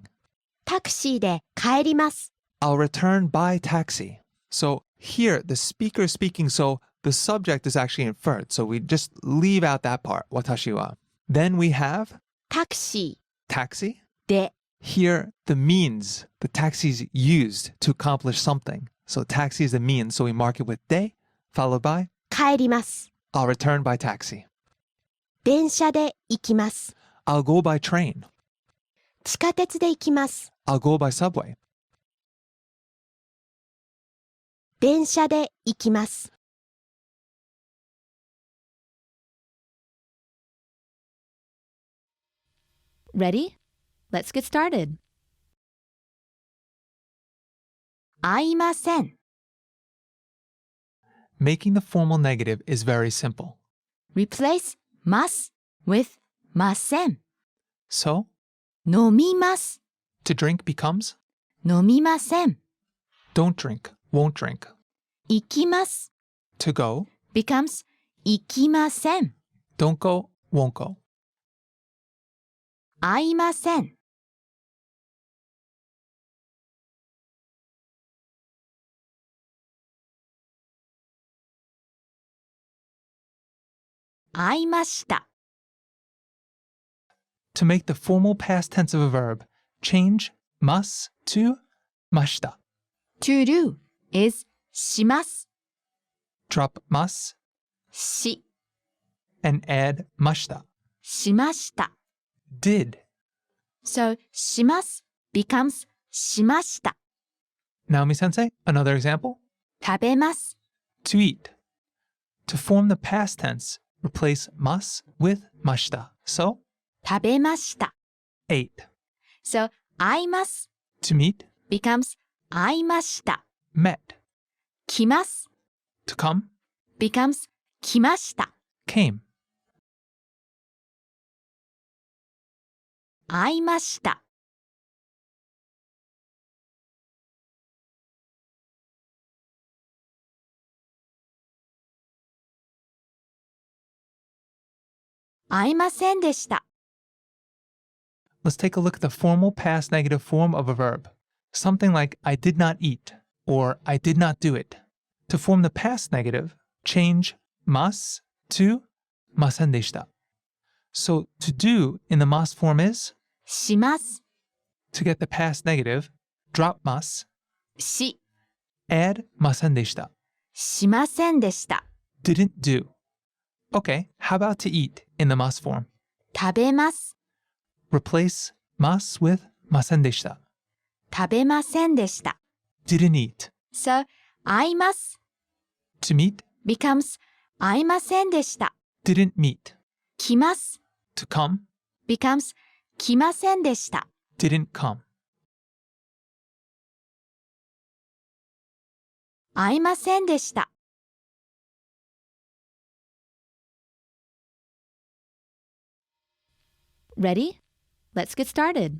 タクシーで帰ります I'll return by taxi. So here, the speaker is speaking, so the subject is actually inferred. So we just leave out that part, watashi wa. Then we have タクシ taxi. ーで Here, the means, the taxi is used to accomplish something. So taxi is the means, so we mark it with de, followed by 帰ります I'll return by taxi. 電車で行きます I'll go by train. 地下鉄で行きます I'll go by subway. 電車で行きます Ready? Let's get started. 会いません Making the formal negative is very simple. replace ます with ません So, 飲みます to drink becomes 飲みません don't drink, won't drink. 行きます To go, becomes 行きません don't go, won't go. 会いません会いました To make the formal past tense of a verb, change mas to mashita. to do is します Drop mas し and add mashita. しました Did. so します becomes しました Naomi sensei, another example. 食べます To eat. To form the past tense, replace mas with mashita. So, 食べました ate. so 会います To meet, becomes 会いました met. 来ます To come, becomes 来ました came. 会いました会いませんでした Let's take a look at the formal past negative form of a verb. Something like I did not eat or I did not do it. To form the past negative, change mas to masen deshita. So to do in the mas form is します to get the past negative, drop mas, し add masen deshita. しませんでした Didn't do. Okay, how about to eat in the mas form? 食べます Replace mas with masen deshita. 食べませんでした Didn't eat. so 会います To meet, becomes 会いませんでした didn't meet. 来ます To come, becomes 来ませんでした didn't come. 会いませんでした Ready? Let's get started.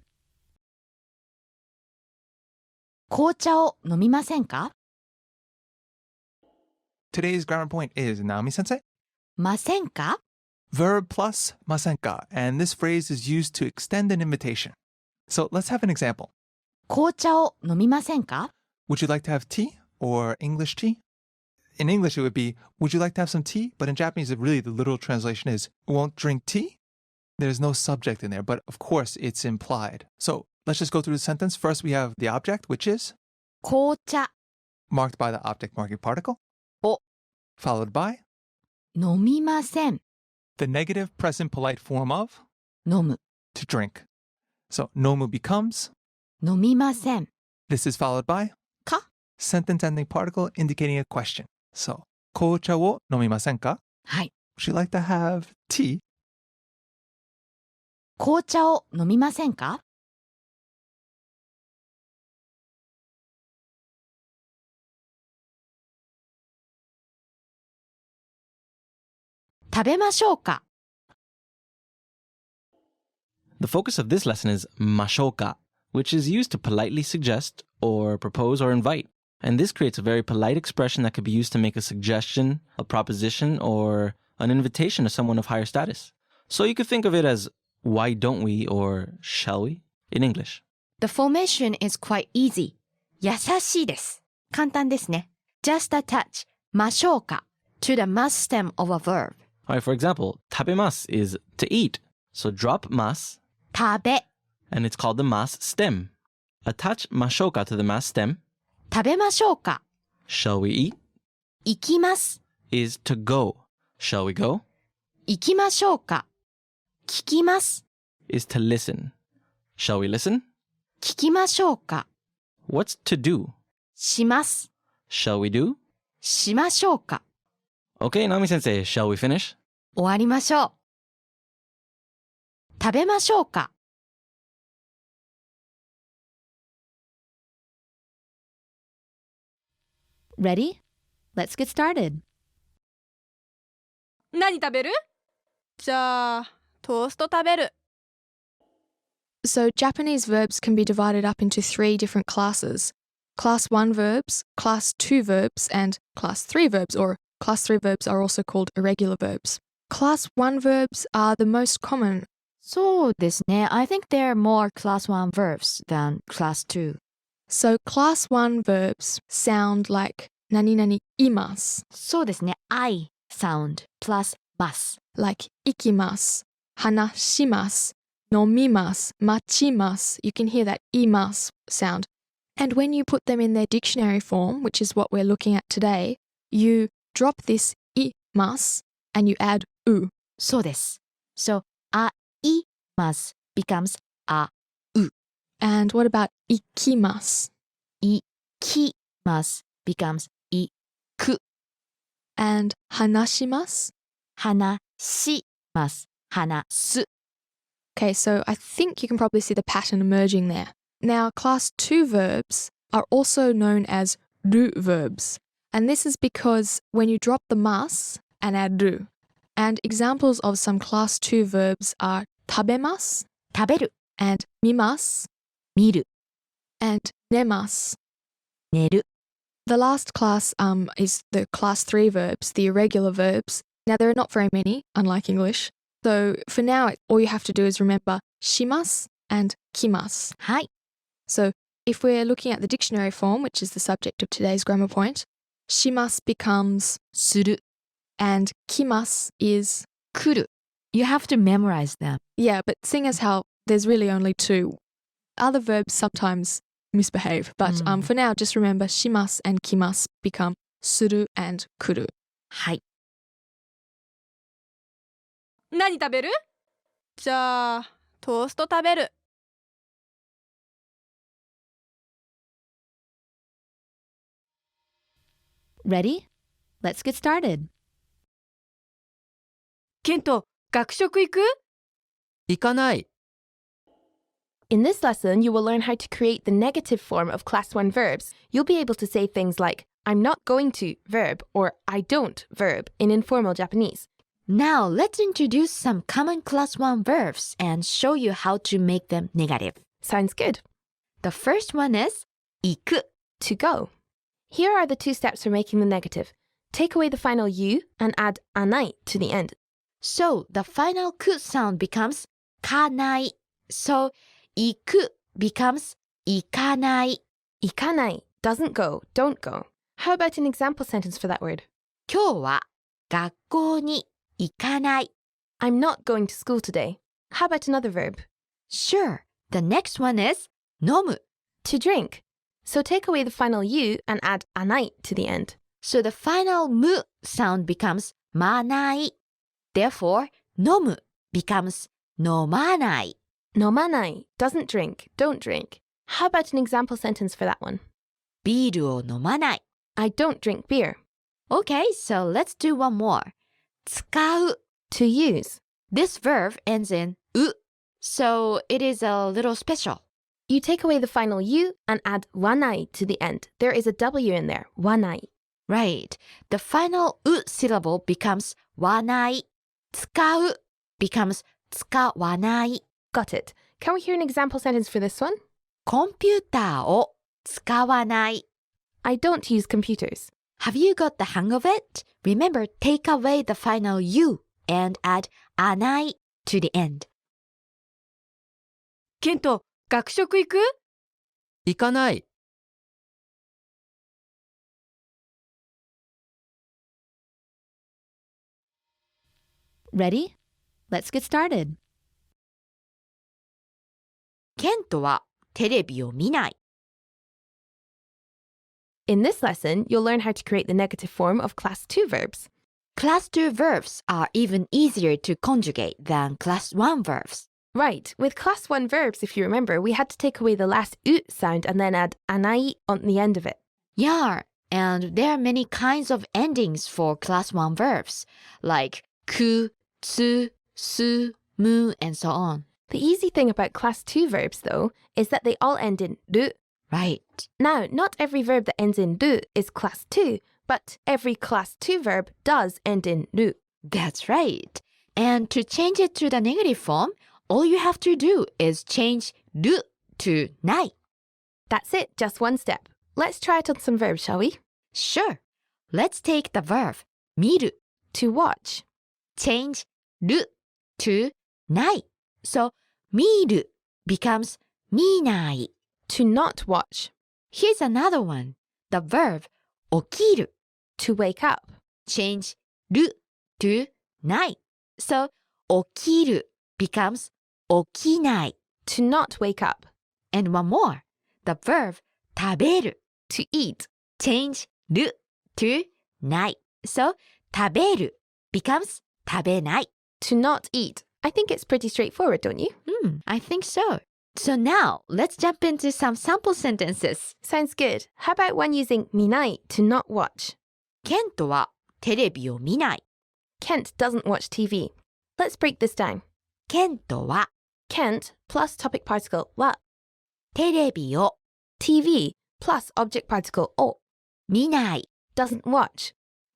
紅茶を飲みませんか Today's grammar point is Naomi sensei. ませんか Verb plus masenka, and this phrase is used to extend an invitation. So let's have an example. 紅茶を飲みませんか Would you like to have tea or English tea? In English, it would be, would you like to have some tea? But in Japanese, really, the literal translation is, won't drink tea? There's no subject in there, but of course, it's implied. So let's just go through the sentence. First, we have the object, which is 紅茶 marked by the object marking particle, を followed by 飲みません the negative present polite form of 飲む to drink. So nomu becomes 飲みません This is followed by か sentence ending particle indicating a question. So, 紅茶を飲みませんか? はい Would you like to have tea? 紅茶を飲みませんか食べましょうか The focus of this lesson is mashoka, which is used to politely suggest or propose or invite. And this creates a very polite expression that could be used to make a suggestion, a proposition, or an invitation to someone of higher status. So you could think of it as why don't we or shall we in English. The formation is quite easy. 優しいです。簡単ですね。Just attach ましょうか to the must stem of a verb. All right, for example, tabemas is to eat. So drop mas, 食べ and it's called the mas stem. Attach mashoka to the mas stem. 食べましょうか Shall we eat? 行きます Is to go. Shall we go? 行きましょうか聞きます Is to listen. Shall we listen? 聞きましょうか What's to do? します Shall we do? しましょうか Okay, Nami sensei, shall we finish? 終わりましょう食べましょうか Ready? Let's get started. 何食べる？じゃあ、トースト食べる。So Japanese verbs can be divided up into 3 different classes. Class 1 verbs, Class 2 verbs, and Class 3 verbs, or Class 3 verbs are also called irregular verbs. Class 1 verbs are the most common. そうですね I think there are more class 1 verbs than class 2 So Class 1 verbs sound like 何々imasu, そうですね I sound plus ます like 行きます, 話します, 飲みます, 待ちます. You can hear that imasu sound. And when you put them in their dictionary form, which is what we're looking at today, you drop this imasu and you add u. そうです So あいます becomes あ And what about 行きます? いきます becomes いく And 話します? 話します話す Okay, so I think you can probably see the pattern emerging there. Now, class 2 verbs are also known as ru verbs. And this is because when you drop the mas and add ru. And examples of some class 2 verbs are 食べます 食べる and 見ます 見る and 寝ます. 寝る The last class is the class 3 verbs, the irregular verbs. Now, there are not very many, unlike English. So for now, all you have to do is remember します and 来ます. はい So if we're looking at the dictionary form, which is the subject of today's grammar point, します becomes する and 来ます is 来る You have to memorize them yeah, but seeing as how there's really only 2, other verbs sometimes misbehave. But for now, just remember します and 来ます become する and 来る. はい何食べる？じゃあ、トースト食べる。Ready? Let's get started. ケント、学食行く？行かない。 In this lesson, you will learn how to create the negative form of class 1 verbs. You'll be able to say things like, I'm not going to verb or I don't verb in informal Japanese. Now let's introduce some common class 1 verbs and show you how to make them negative. Sounds good. The first one is 行く To go. Here are the 2 steps for making the negative. Take away the final u and add anai to the end. So the final く sound becomes かない So 行く becomes 行かない Ikanai doesn't go, don't go. How about an example sentence for that word? 今日は学校に行かない I'm not going to school today. How about another verb? Sure, the next one is 飲む To drink. So take away the final u and add anai to the end. So the final む sound becomes まない Therefore, 飲む becomes 飲まない Nomanai doesn't drink, don't drink. How about an example sentence for that one? ビールを飲まない。 I don't drink beer. Okay, so let's do one more. 使う. To use. This verb ends in う. So it is a little special. You take away the final U and add wanai to the end. There is a W in there. Wanai. Right. The final う syllable becomes わない. 使う becomes 使わない. Got it. Can we hear an example sentence for this one? コンピューターを使わない. I don't use computers. Have you got the hang of it? Remember, take away the final U and add あない to the end. ケント、学食行く？行かない。Ready? Let's get started. ケントはテレビを見ない. In this lesson, you'll learn how to create the negative form of Class 2 verbs. Class 2 verbs are even easier to conjugate than Class 1 verbs. Right, with Class 1 verbs, if you remember, we had to take away the last U sound and then add anai on the end of it. Yeah, and there are many kinds of endings for Class 1 verbs, like ku, tsu, su, mu, and so on. The easy thing about Class 2 verbs, though, is that they all end in ru. Right. Now, not every verb that ends in ru is Class 2, but every Class 2 verb does end in ru. That's right. And to change it to the negative form, all you have to do is change ru to nai. That's it, just one step. Let's try it on some verbs, shall we? Sure. Let's take the verb 見る. To watch. Change ru to nai. So 見る becomes 見ない. To not watch. Here's another one. The verb 起きる. To wake up. Change る to ない. So 起きる becomes 起きない. To not wake up. And one more. The verb 食べる. To eat. Change る to ない. So 食べる becomes 食べない. To not eat. I think it's pretty straightforward, don't you? I think so. So now, let's jump into some sample sentences. Sounds good. How about one using 見ない to not watch? ケントはテレビを見ない. Kent doesn't watch TV. Let's break this down. ケントは Kent plus topic particle はテレビを TV plus object particle を見ない. doesn't watch.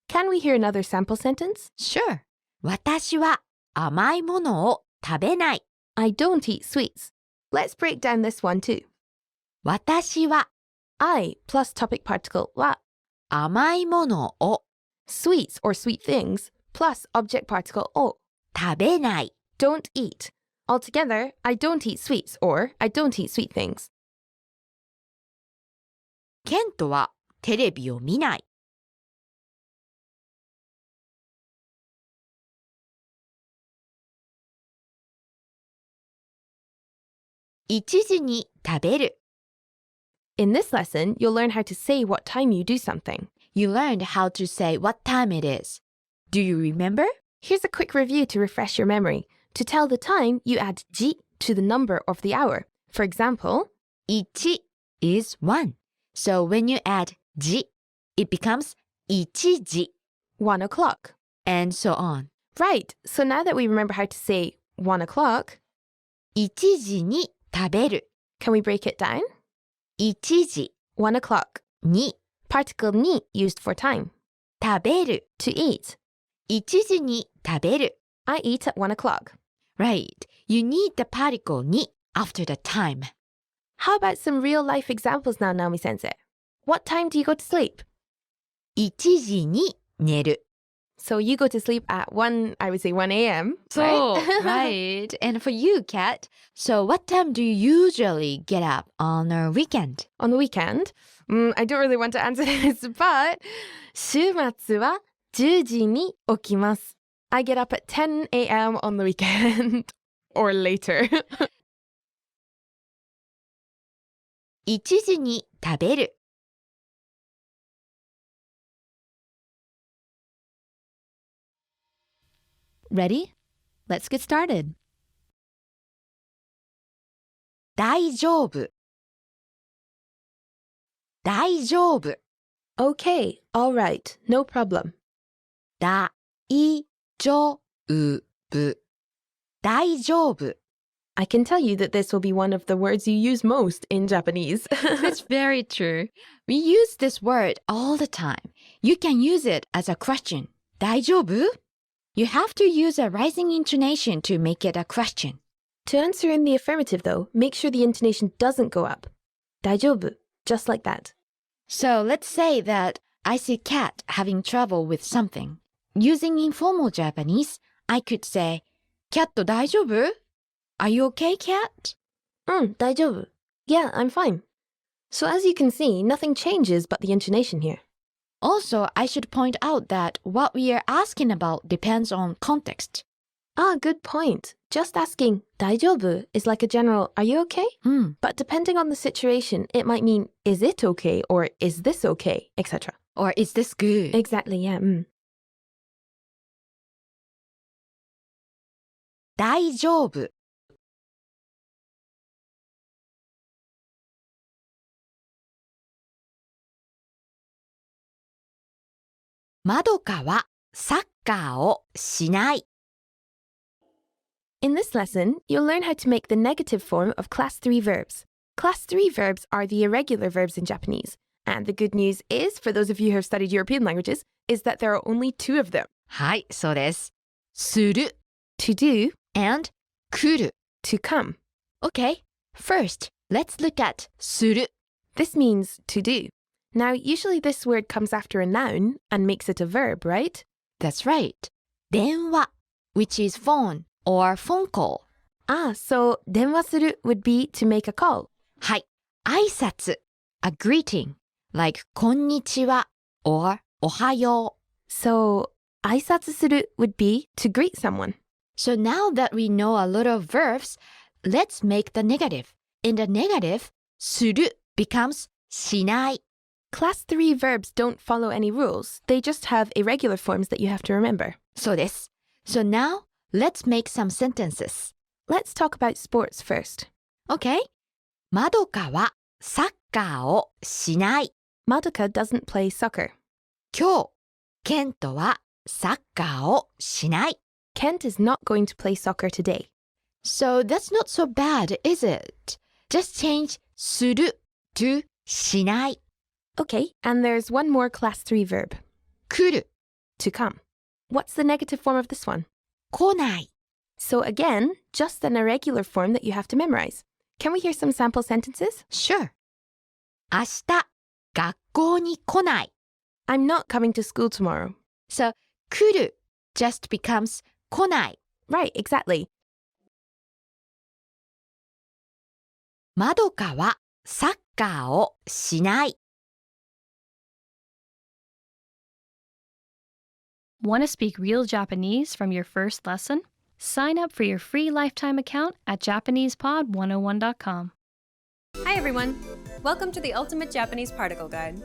Can we hear another sample sentence? Sure. 私は甘いものを食べない. I don't eat sweets. Let's break down this one too. 私は I plus topic particle は甘いものを sweets or sweet things plus object particle を食べない. don't eat. Altogether, I don't eat sweets or I don't eat sweet things. ケントはテレビを見ない. (1時に食べる. In this lesson, you'll learn how to say what time you do something. You learned how to say what time it is. Do you remember? Here's a quick review to refresh your memory. To tell the time, you add じ to the number of the hour. For example, 1 is 1. So when you add じ, it becomes 1時 1 o'clock. and so on. Right, so now that we remember how to say 1 o'clock, 1時に食べる. can we break it down? 1時 1 o'clock. に Particle に used for time. 食べる. To eat. 1時に食べる. I eat at 1 o'clock. Right. You need the particle に after the time. How about some real life examples now, Naomi Sensei? What time do you go to sleep? 1時に寝る. So you go to sleep at 1, I would say 1 a.m. So, right? right. And for you, Kat, so what time do you usually get up on a weekend? On the weekend? I don't really want to answer this, but 週末は10時に起きます. I get up at 10 a.m. on the weekend. Or later. 1時に食べる. Ready? Let's get started. 大丈夫.大丈夫 Okay, all right, no problem. 大丈夫大丈夫 I can tell you that this will be one of the words you use most in Japanese. That's very true. We use this word all the time. You can use it as a question. 大丈夫? You have to use a rising intonation to make it a question. To answer in the affirmative, though, make sure the intonation doesn't go up. 大丈夫, just like that. So let's say that I see Cat having trouble with something. Using informal Japanese, I could say, Cat 大丈夫? Are you okay, Cat? 大丈夫. Yeah, I'm fine. So as you can see, nothing changes but the intonation here. Also, I should point out that what we are asking about depends on context. Good point. Just asking 大丈夫 is like a general, are you okay? But depending on the situation, it might mean, is it okay? Or is this okay? Etc. Or is this good? Exactly, yeah. 大丈夫まどかはサッカーをしない。In this lesson, you'll learn how to make the negative form of Class 3 verbs. Class 3 verbs are the irregular verbs in Japanese. And the good news is, for those of you who have studied European languages, is that there are only 2 of them. はい、そうです。する To do and 来る to come. Okay, first, let's look at する This means to do. Now, usually this word comes after a noun and makes it a verb, right? That's right. 電話 which is phone or phone call. So 電話する would be to make a call. はい。挨拶 a greeting like こんにちは or おはよう。So 挨拶する would be to greet someone. So now that we know a lot of verbs, let's make the negative. In the negative, する becomes しない。Class 3 verbs don't follow any rules. They just have irregular forms that you have to remember. そうです。So now, let's make some sentences. Let's talk about sports first. Okay? まどかはサッカーをしない。Madoka doesn't play soccer. 今日、ケントはサッカーをしない。Kent is not going to play soccer today. So that's not so bad, is it? Just change する to しない。Okay, and there's one more class 3 verb. 来る To come. What's the negative form of this one? 来ない。 So again, just an irregular form that you have to memorize. Can we hear some sample sentences? Sure. 明日、学校に来ない。I'm not coming to school tomorrow. So, 来る just becomes 来ない。 Right, exactly. まどかはサッカーをしない。Want to speak real Japanese from your first lesson? Sign up for your free lifetime account at JapanesePod101.com. Hi everyone! Welcome to the Ultimate Japanese Particle Guide.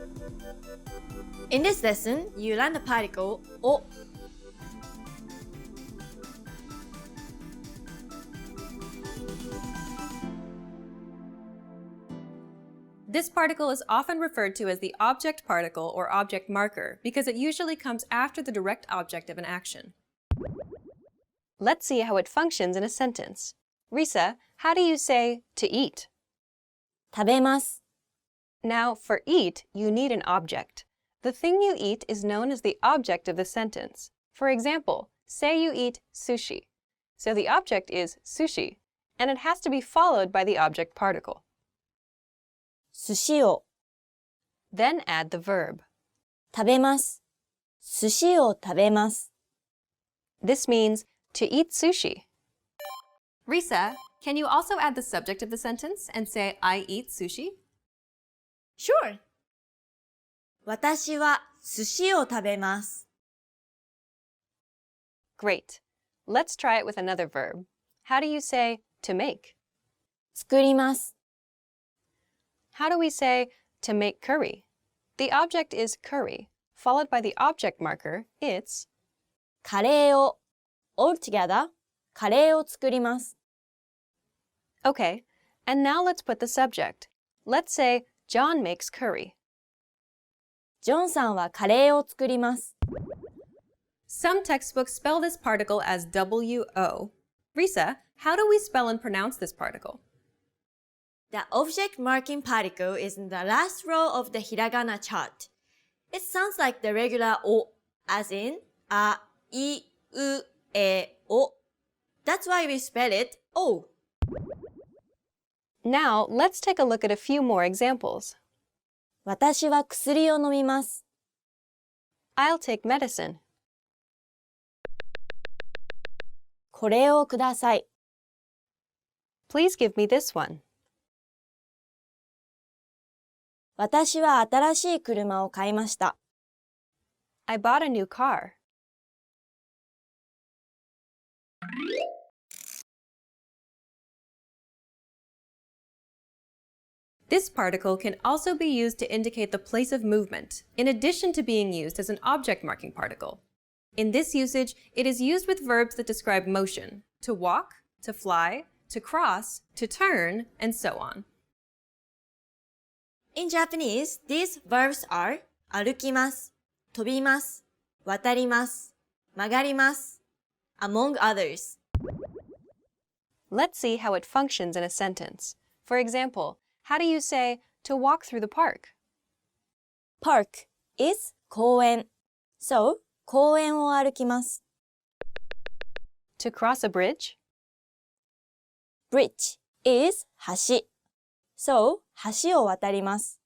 In this lesson, you learn the particle o. This particle is often referred to as the object particle or object marker because it usually comes after the direct object of an action. Let's see how it functions in a sentence. Risa, how do you say to eat? 食べます。 Now, for eat, you need an object. The thing you eat is known as the object of the sentence. For example, say you eat sushi. So the object is sushi, and it has to be followed by the object particle. 寿司を Then add the verb. 食べます。寿司を食べます。 This means to eat sushi. Risa, can you also add the subject of the sentence and say, I eat sushi? Sure. 私は寿司を食べます。 Great. Let's try it with another verb. How do you say to make? 作ります。 How do we say to make curry? The object is curry, followed by the object marker, it's カレーを altogether カレーを作ります。 Okay, and now let's put the subject. Let's say John makes curry. ジョンさんはカレーを作ります。 Some textbooks spell this particle as WO. Risa, how do we spell and pronounce this particle? The object marking particle is in the last row of the hiragana chart. It sounds like the regular O, as in a, I, U, E, O. That's why we spell it O. Now, let's take a look at a few more examples. 私は薬を飲みます。 I'll take medicine. これをください。 Please give me this one. 私は新しい車を買いました。 I bought a new car. This particle can also be used to indicate the place of movement, in addition to being used as an object marking particle. In this usage, it is used with verbs that describe motion, to walk, to fly, to cross, to turn, and so on. In Japanese, these verbs are 歩きます、飛びます、渡ります、曲がります、among others. Let's see how it functions in a sentence. For example, how do you say, to walk through the park? Park is 公園。So, 公園を歩きます。To cross a bridge? Bridge is 橋。So, 橋を渡ります。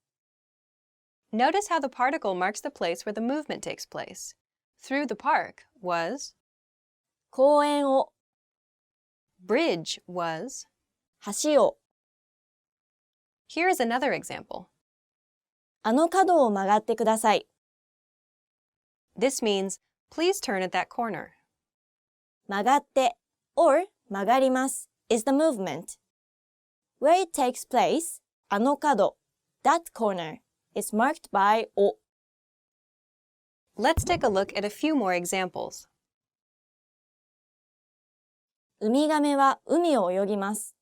Notice how the particle marks the place where the movement takes place. Through the park was, 公園を、 bridge was. 橋を、 Here is another example. あの角を曲がってください。This means, please turn at that corner. 曲がって or 曲がります is the movement. Where it takes place, あの角 that corner is marked by お。Let's take a look at a few more examples. ウミガメは海を泳ぎます。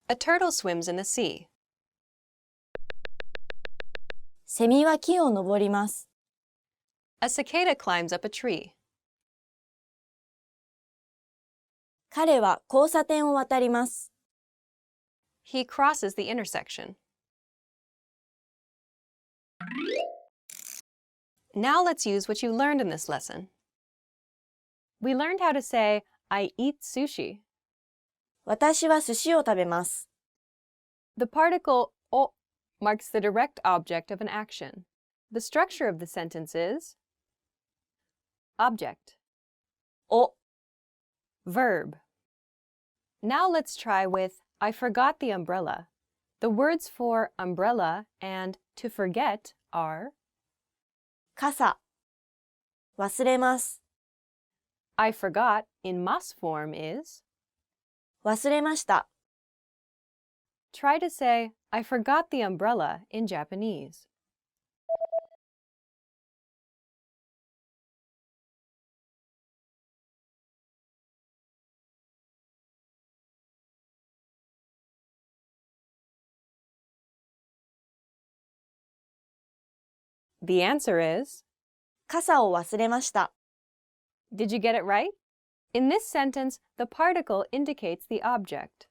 A turtle swims in the sea. セミは木を登ります。A cicada climbs up a tree. 彼は交差点を渡ります。He crosses the intersection. Now let's use what you learned in this lesson. We learned how to say, I eat sushi. 私は寿司を食べます。The particle o marks the direct object of an action. The structure of the sentence is object, お、 verb. Now let's try with I forgot the umbrella. The words for umbrella and to forget are 傘、忘れます。I forgot in must form is 忘れました。try to say I forgot the umbrella in Japanese. The answer is, 傘を忘れました。 did you get it right? In this sentence, the particle indicates the object.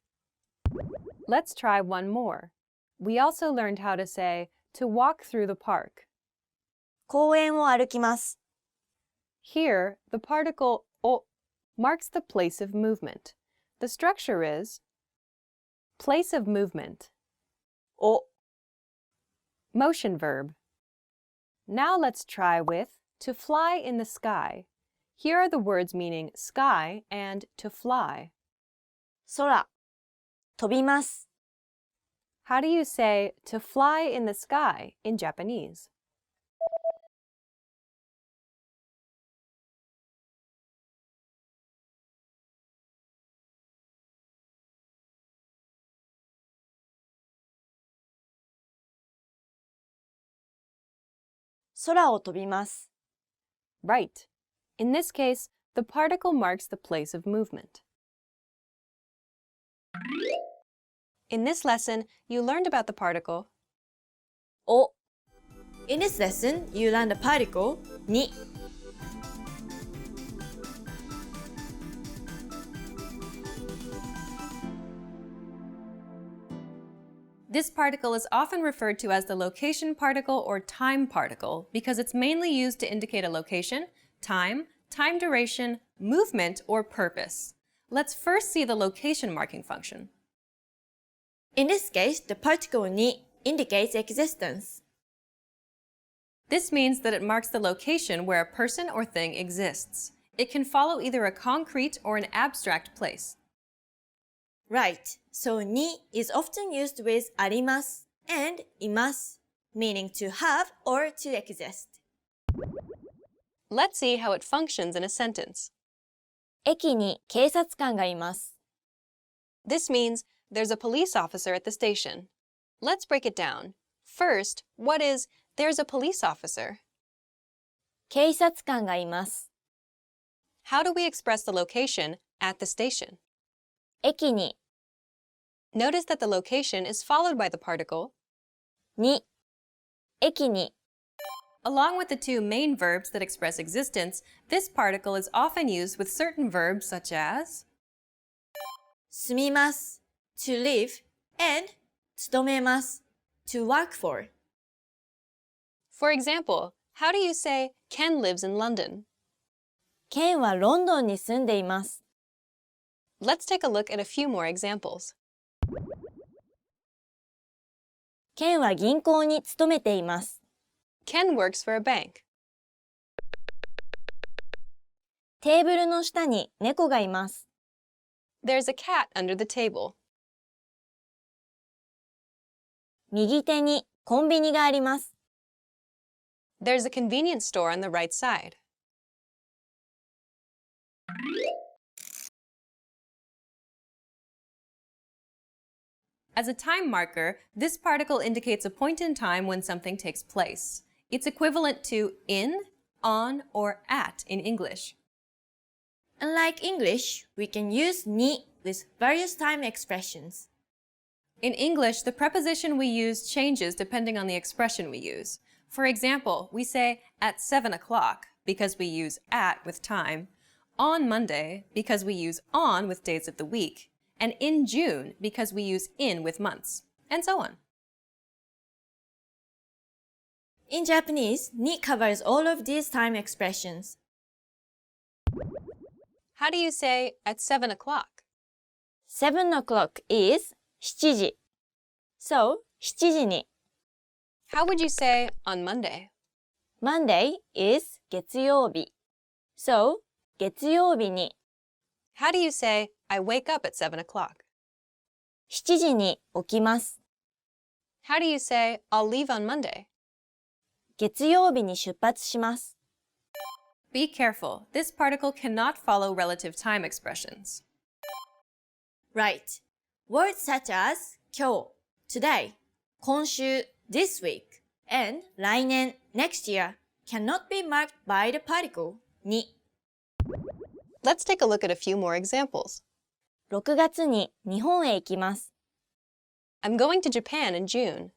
Let's try one more. We also learned how to say, to walk through the park. 公園を歩きます。 Here, the particle o marks the place of movement. The structure is place of movement, お、 motion verb. Now let's try with to fly in the sky. Here are the words meaning sky and to fly. 空、飛びます。 How do you say to fly in the sky in Japanese?「空を飛びます」。 Right. In this case, the particle marks the place of movement. In this lesson, you learned about the particle お。In this lesson, you learn the particle ni. This particle is often referred to as the location particle or time particle because it's mainly used to indicate a location, time duration, movement, or purpose. Let's first see the location marking function. In this case, the particle ni indicates existence. This means that it marks the location where a person or thing exists. It can follow either a concrete or an abstract place. Right, so ni is often used with あります and います, meaning to have or to exist. Let's see how it functions in a sentence. 駅に警察官がいます. This means there's a police officer at the station. Let's break it down. First, what is there's a police officer? 警察官がいます. How do we express the location at the station? 駅に Notice that the location is followed by the particle に 駅に Along with the two main verbs that express existence, this particle is often used with certain verbs such as 住みます to live and 勤めます to work for. For example, how do you say Ken lives in London? ケンはロンドンに住んでいます. Let's take a look at a few more examples. ケンは銀行に勤めています. Ken works for a bank. テーブルの下に猫がいます. There's a cat under the table. 右手にコンビニがあります. There's a convenience store on the right side. As a time marker, this particle indicates a point in time when something takes place. It's equivalent to in, on, or at in English. Unlike English, we can use ni with various time expressions. In English, the preposition we use changes depending on the expression we use. For example, we say at 7 o'clock because we use at with time, on Monday because we use on with days of the week, and in June because we use in with months, and so on. In Japanese, ni covers all of these time expressions. How do you say at 7 o'clock? 7 o'clock is 7時. So, 7時に. How would you say on Monday? Monday is 月曜日. So, 月曜日に. How do you say I wake up at 7 o'clock? 7時に起きます. How do you say I'll leave on Monday? 月曜日に出発します. Be careful. This particle cannot follow relative time expressions. Right. Words such as 今日, today, 今週, this week, and 来年, next year cannot be marked by the particle に. Let's take a look at a few more examples. 6月に日本へ行きます. I'm going to Japan in June.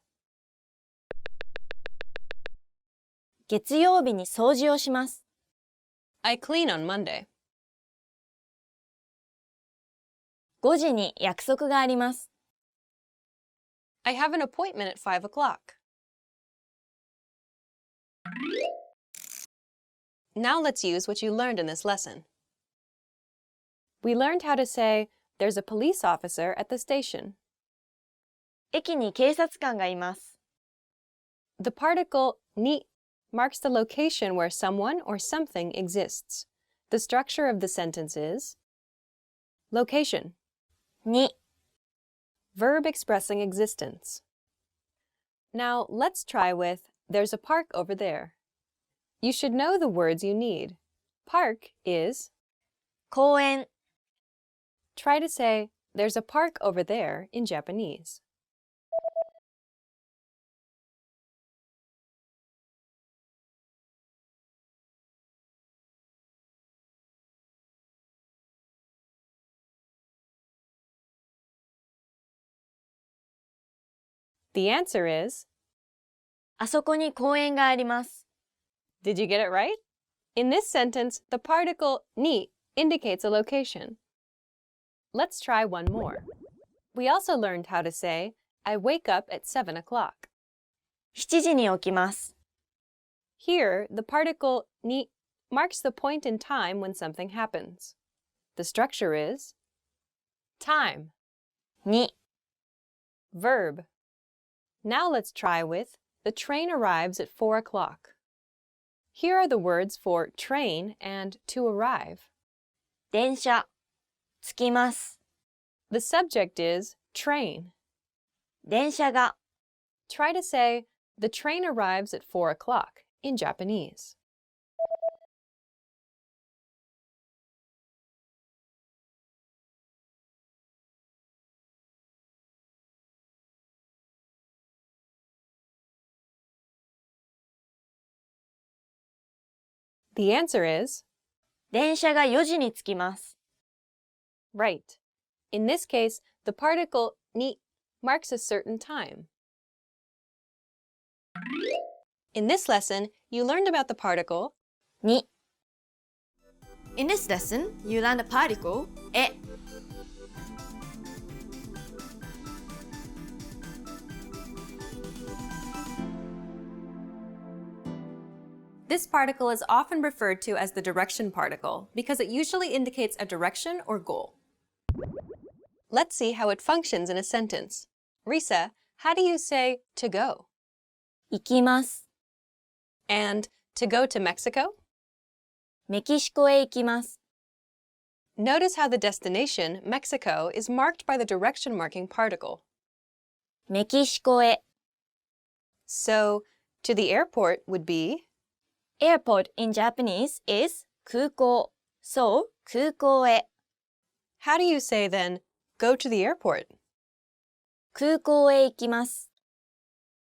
月曜日に掃除をします. I clean on Monday. 5時に約束があります. I have an appointment at 5 o'clock. Now let's use what you learned in this lesson. We learned how to say, there's a police officer at the station. 駅に警察官がいます. The particle ni marks the location where someone or something exists. The structure of the sentence is location, に verb expressing existence. Now let's try with there's a park over there. You should know the words you need. Park is 公園. Try to say there's a park over there in Japanese. The answer is あそこに公園があります。 Did you get it right? In this sentence, the particle ni indicates a location. Let's try one more. We also learned how to say, I wake up at 7 o'clock. 7時に起きます。 Here, the particle ni marks the point in time when something happens. The structure is time, に、 verb. Now let's try with the train arrives at 4 o'clock. Here are the words for train and to arrive. 電車、着きます。 The subject is train. 電車が、 Try to say, the train arrives at 4 o'clock in Japanese. The answer is 電車が4時に着きます。 right. In this case, the particle ni marks a certain time. In this lesson, you learned about the particle に。In this lesson, you learned the particle え。This particle is often referred to as the direction particle because it usually indicates a direction or goal. Let's see how it functions in a sentence. Risa, how do you say to go? 行きます。 And to go to Mexico? メキシコへ行きます。 Notice how the destination, Mexico, is marked by the direction marking particle. メキシコへ。 So, to the airport would be Airport in Japanese is 空港。So, 空港へ。 How do you say then, go to the airport? 空港へ行きます。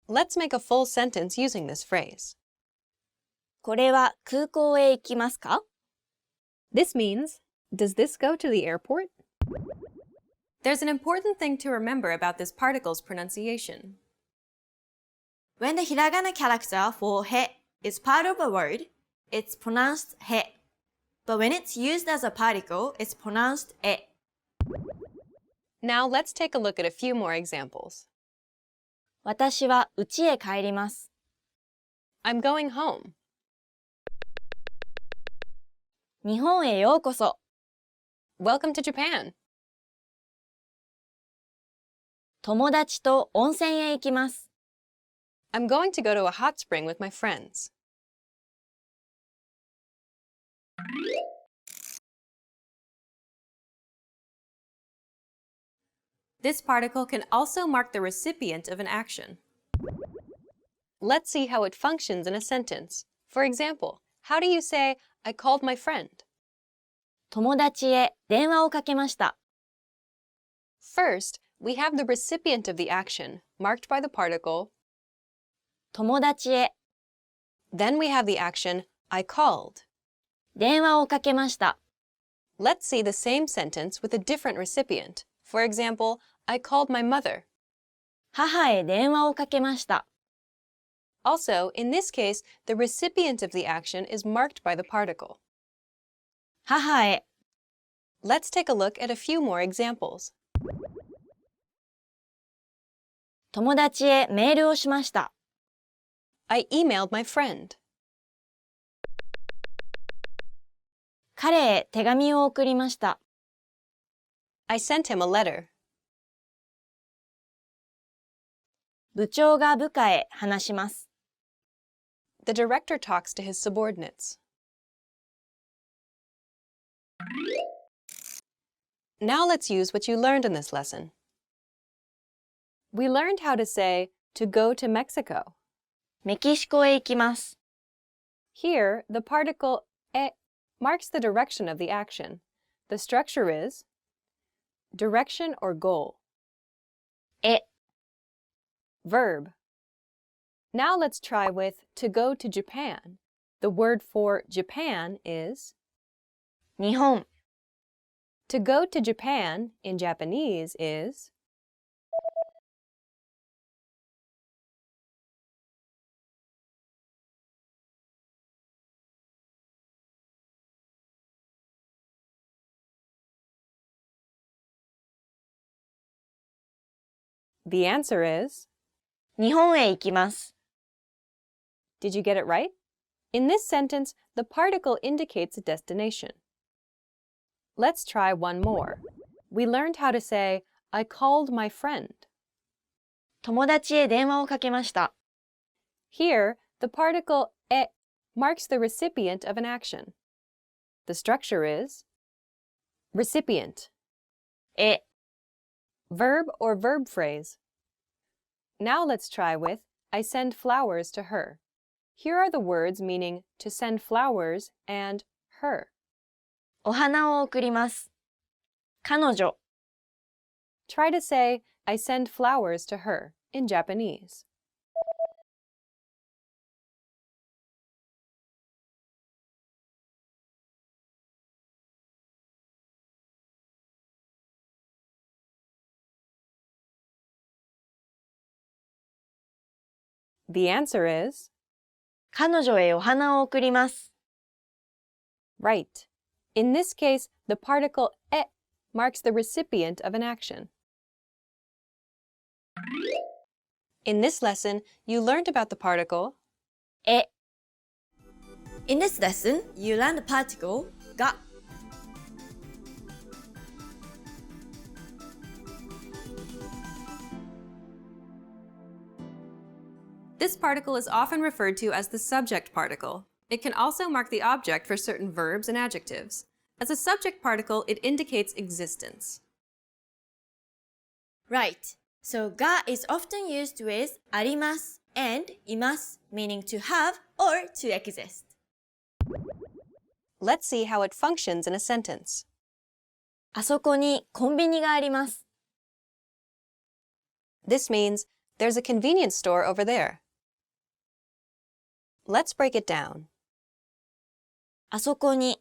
Let's make a full sentence using this phrase. これは空港へ行きますか？ This means, does this go to the airport? There's an important thing to remember about this particle's pronunciation. When the hiragana character for へ is part of a word, it's pronounced へ. But when it's used as a particle, it's pronounced え. Now let's take a look at a few more examples. 私は家へ帰ります。 I'm going home. 日本へようこそ。 Welcome to Japan. 友達と温泉へ行きます。 I'm going to go to a hot spring with my friends. This particle can also mark the recipient of an action. Let's see how it functions in a sentence. For example, how do you say, I called my friend? 友達へ電話をかけました。 First, we have the recipient of the action, marked by the particle. 友達へ Then we have the action, I called. 電話をかけました。 Let's see the same sentence with a different recipient. For example, I called my mother. 母へ電話をかけました。 Also, in this case, the recipient of the action is marked by the particle. 母へ Let's take a look at a few more examples. 友達へメールをしました。 I emailed my friend. 彼へ手紙を送りました。 I sent him a letter. 部長が部下へ話します。 The director talks to his subordinates. Now let's use what you learned in this lesson. We learned how to say, to go to Mexico. メキシコへ行きます。 Here, the particle e marks the direction of the action. The structure is direction or goal. え Verb. Now let's try with to go to Japan. The word for Japan is 日本 to go to Japan in Japanese is The answer is... 日本へ行きます。 Did you get it right? In this sentence, the particle indicates a destination. Let's try one more. We learned how to say, I called my friend. 友達へ電話をかけました。 Here, the particle e marks the recipient of an action. The structure is recipient, え、 verb or verb phrase. Now let's try with I send flowers to her. Here are the words meaning to send flowers and her. お花を送ります。彼女、 Try to say I send flowers to her in Japanese. The answer is 彼女へお花を送ります。 right. In this case, the particle e marks the recipient of an action. In this lesson, you learned about the particle え。In this lesson, you learned the particle が。This particle is often referred to as the subject particle. It can also mark the object for certain verbs and adjectives. As a subject particle, it indicates existence. Right. So が is often used with あります and います meaning to have or to exist. Let's see how it functions in a sentence. あそこにコンビニがあります。 This means there's a convenience store over there. Let's break it down. あそこに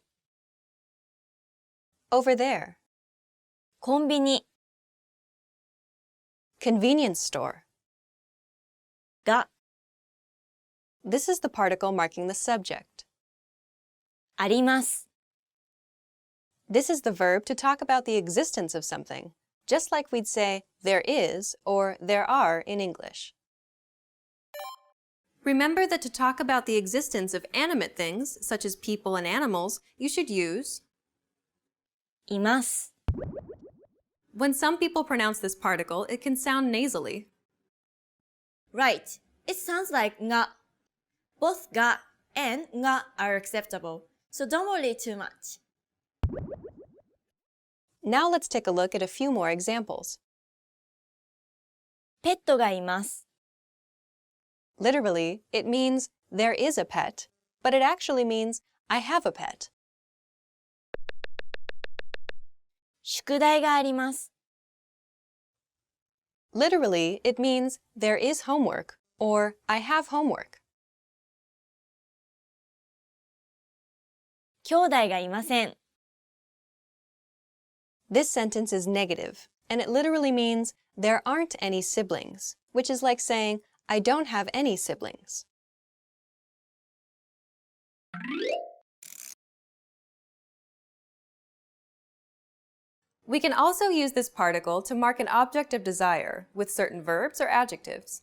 Over there. コンビニ Convenience store. が This is the particle marking the subject. あります。 This is the verb to talk about the existence of something, just like we'd say there is or there are in English. Remember that to talk about the existence of animate things, such as people and animals, you should use います。 When some people pronounce this particle, it can sound nasally. Right. It sounds like が。Both が and が are acceptable. So don't worry too much. Now let's take a look at a few more examples. ペットがいます。 Literally, it means there is a pet, but it actually means I have a pet. 宿題があります。 Literally, it means there is homework or I have homework. 兄弟がいません。 This sentence is negative, and it literally means there aren't any siblings, which is like saying I don't have any siblings. We can also use this particle to mark an object of desire with certain verbs or adjectives.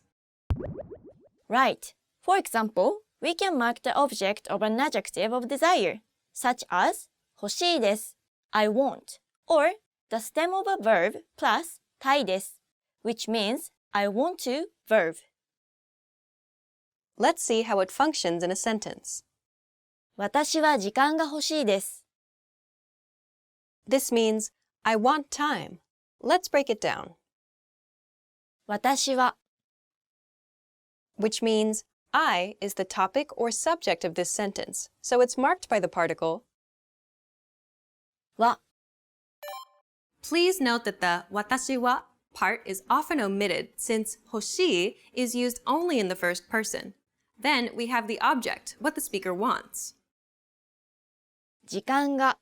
Right. For example, we can mark the object of an adjective of desire, such as 欲しいです I want, or the stem of a verb plus たいです which means I want to verb. Let's see how it functions in a sentence. 私は時間が欲しいです。 This means I want time. Let's break it down. 私は Which means I is the topic or subject of this sentence, so it's marked by the particle は Please note that the 私は part is often omitted since 欲しい is used only in the first person. Then we have the object, what the speaker wants. 時間が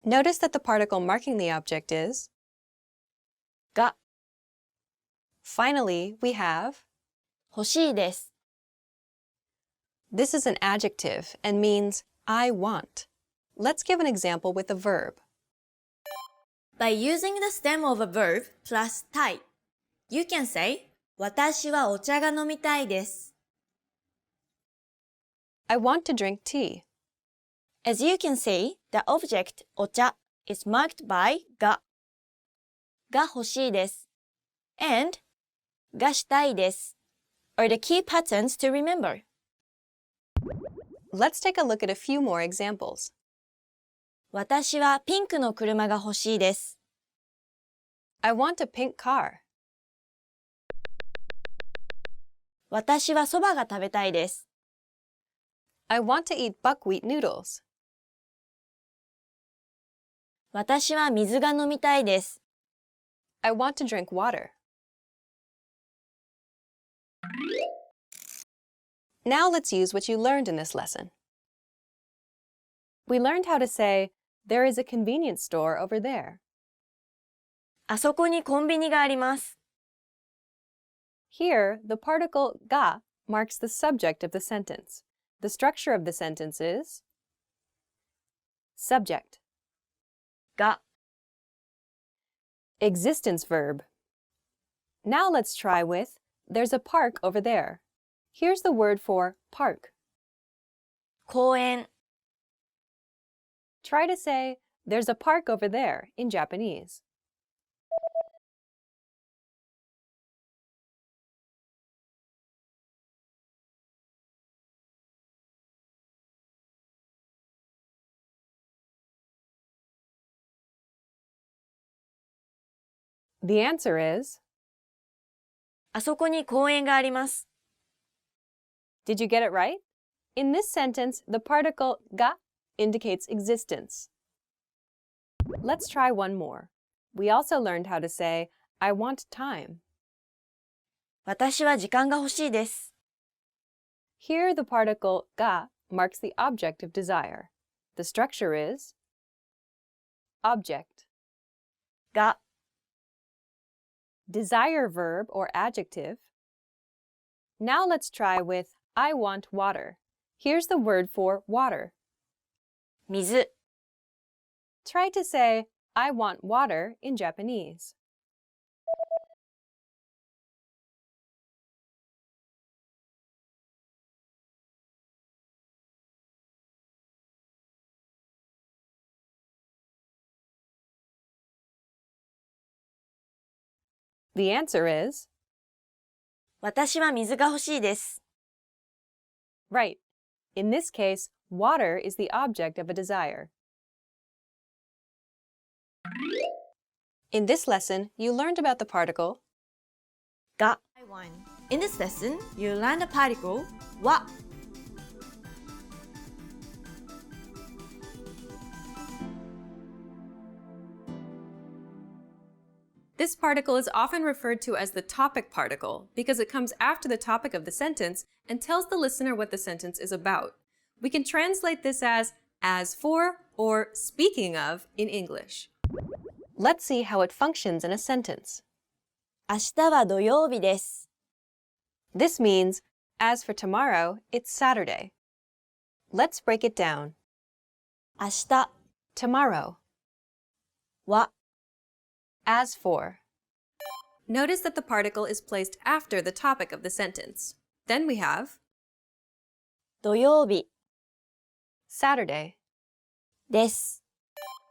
Notice that the particle marking the object is が Finally, we have 欲しいです。 This is an adjective and means I want. Let's give an example with a verb. By using the stem of a verb plus tai, you can say 私はお茶が飲みたいです。I want to drink tea. As you can see, the object お茶 is marked by が欲しいです and がしたいです are the key patterns to remember. Let's take a look at a few more examples. 私はピンクの車が欲しいです。I want a pink car. 私はそばが食べたいです。I want to eat buckwheat noodles. 私は水が飲みたいです。I want to drink water. Now let's use what you learned in this lesson. We learned how to say, there is a convenience store over there. あそこにコンビニがあります。Here, the particle ga marks the subject of the sentence. The structure of the sentence is subject, が existence verb. Now let's try with, there's a park over there. Here's the word for park. 公園 Try to say, there's a park over there in Japanese. The answer is, あそこに公園があります。did you get it right? In this sentence, the particle ga indicates existence. Let's try one more. We also learned how to say, I want time. 私は時間が欲しいです。Here, the particle ga marks the object of desire. The structure is object, が desire verb or adjective. Now let's try with I want water. Here's the word for water. 水 Try to say I want water in Japanese. The answer is, 私は水が欲しいです。 right. In this case, water is the object of a desire. In this lesson, you learned about the particle が In this lesson, you learn the particle は This particle is often referred to as the topic particle because it comes after the topic of the sentence and tells the listener what the sentence is about. We can translate this as for, or speaking of in English. Let's see how it functions in a sentence. 明日は土曜日です。 This means, as for tomorrow, it's Saturday. Let's break it down. 明日 Tomorrow. は As for. Notice that the particle is placed after the topic of the sentence. Then we have 土曜日 Saturday. です。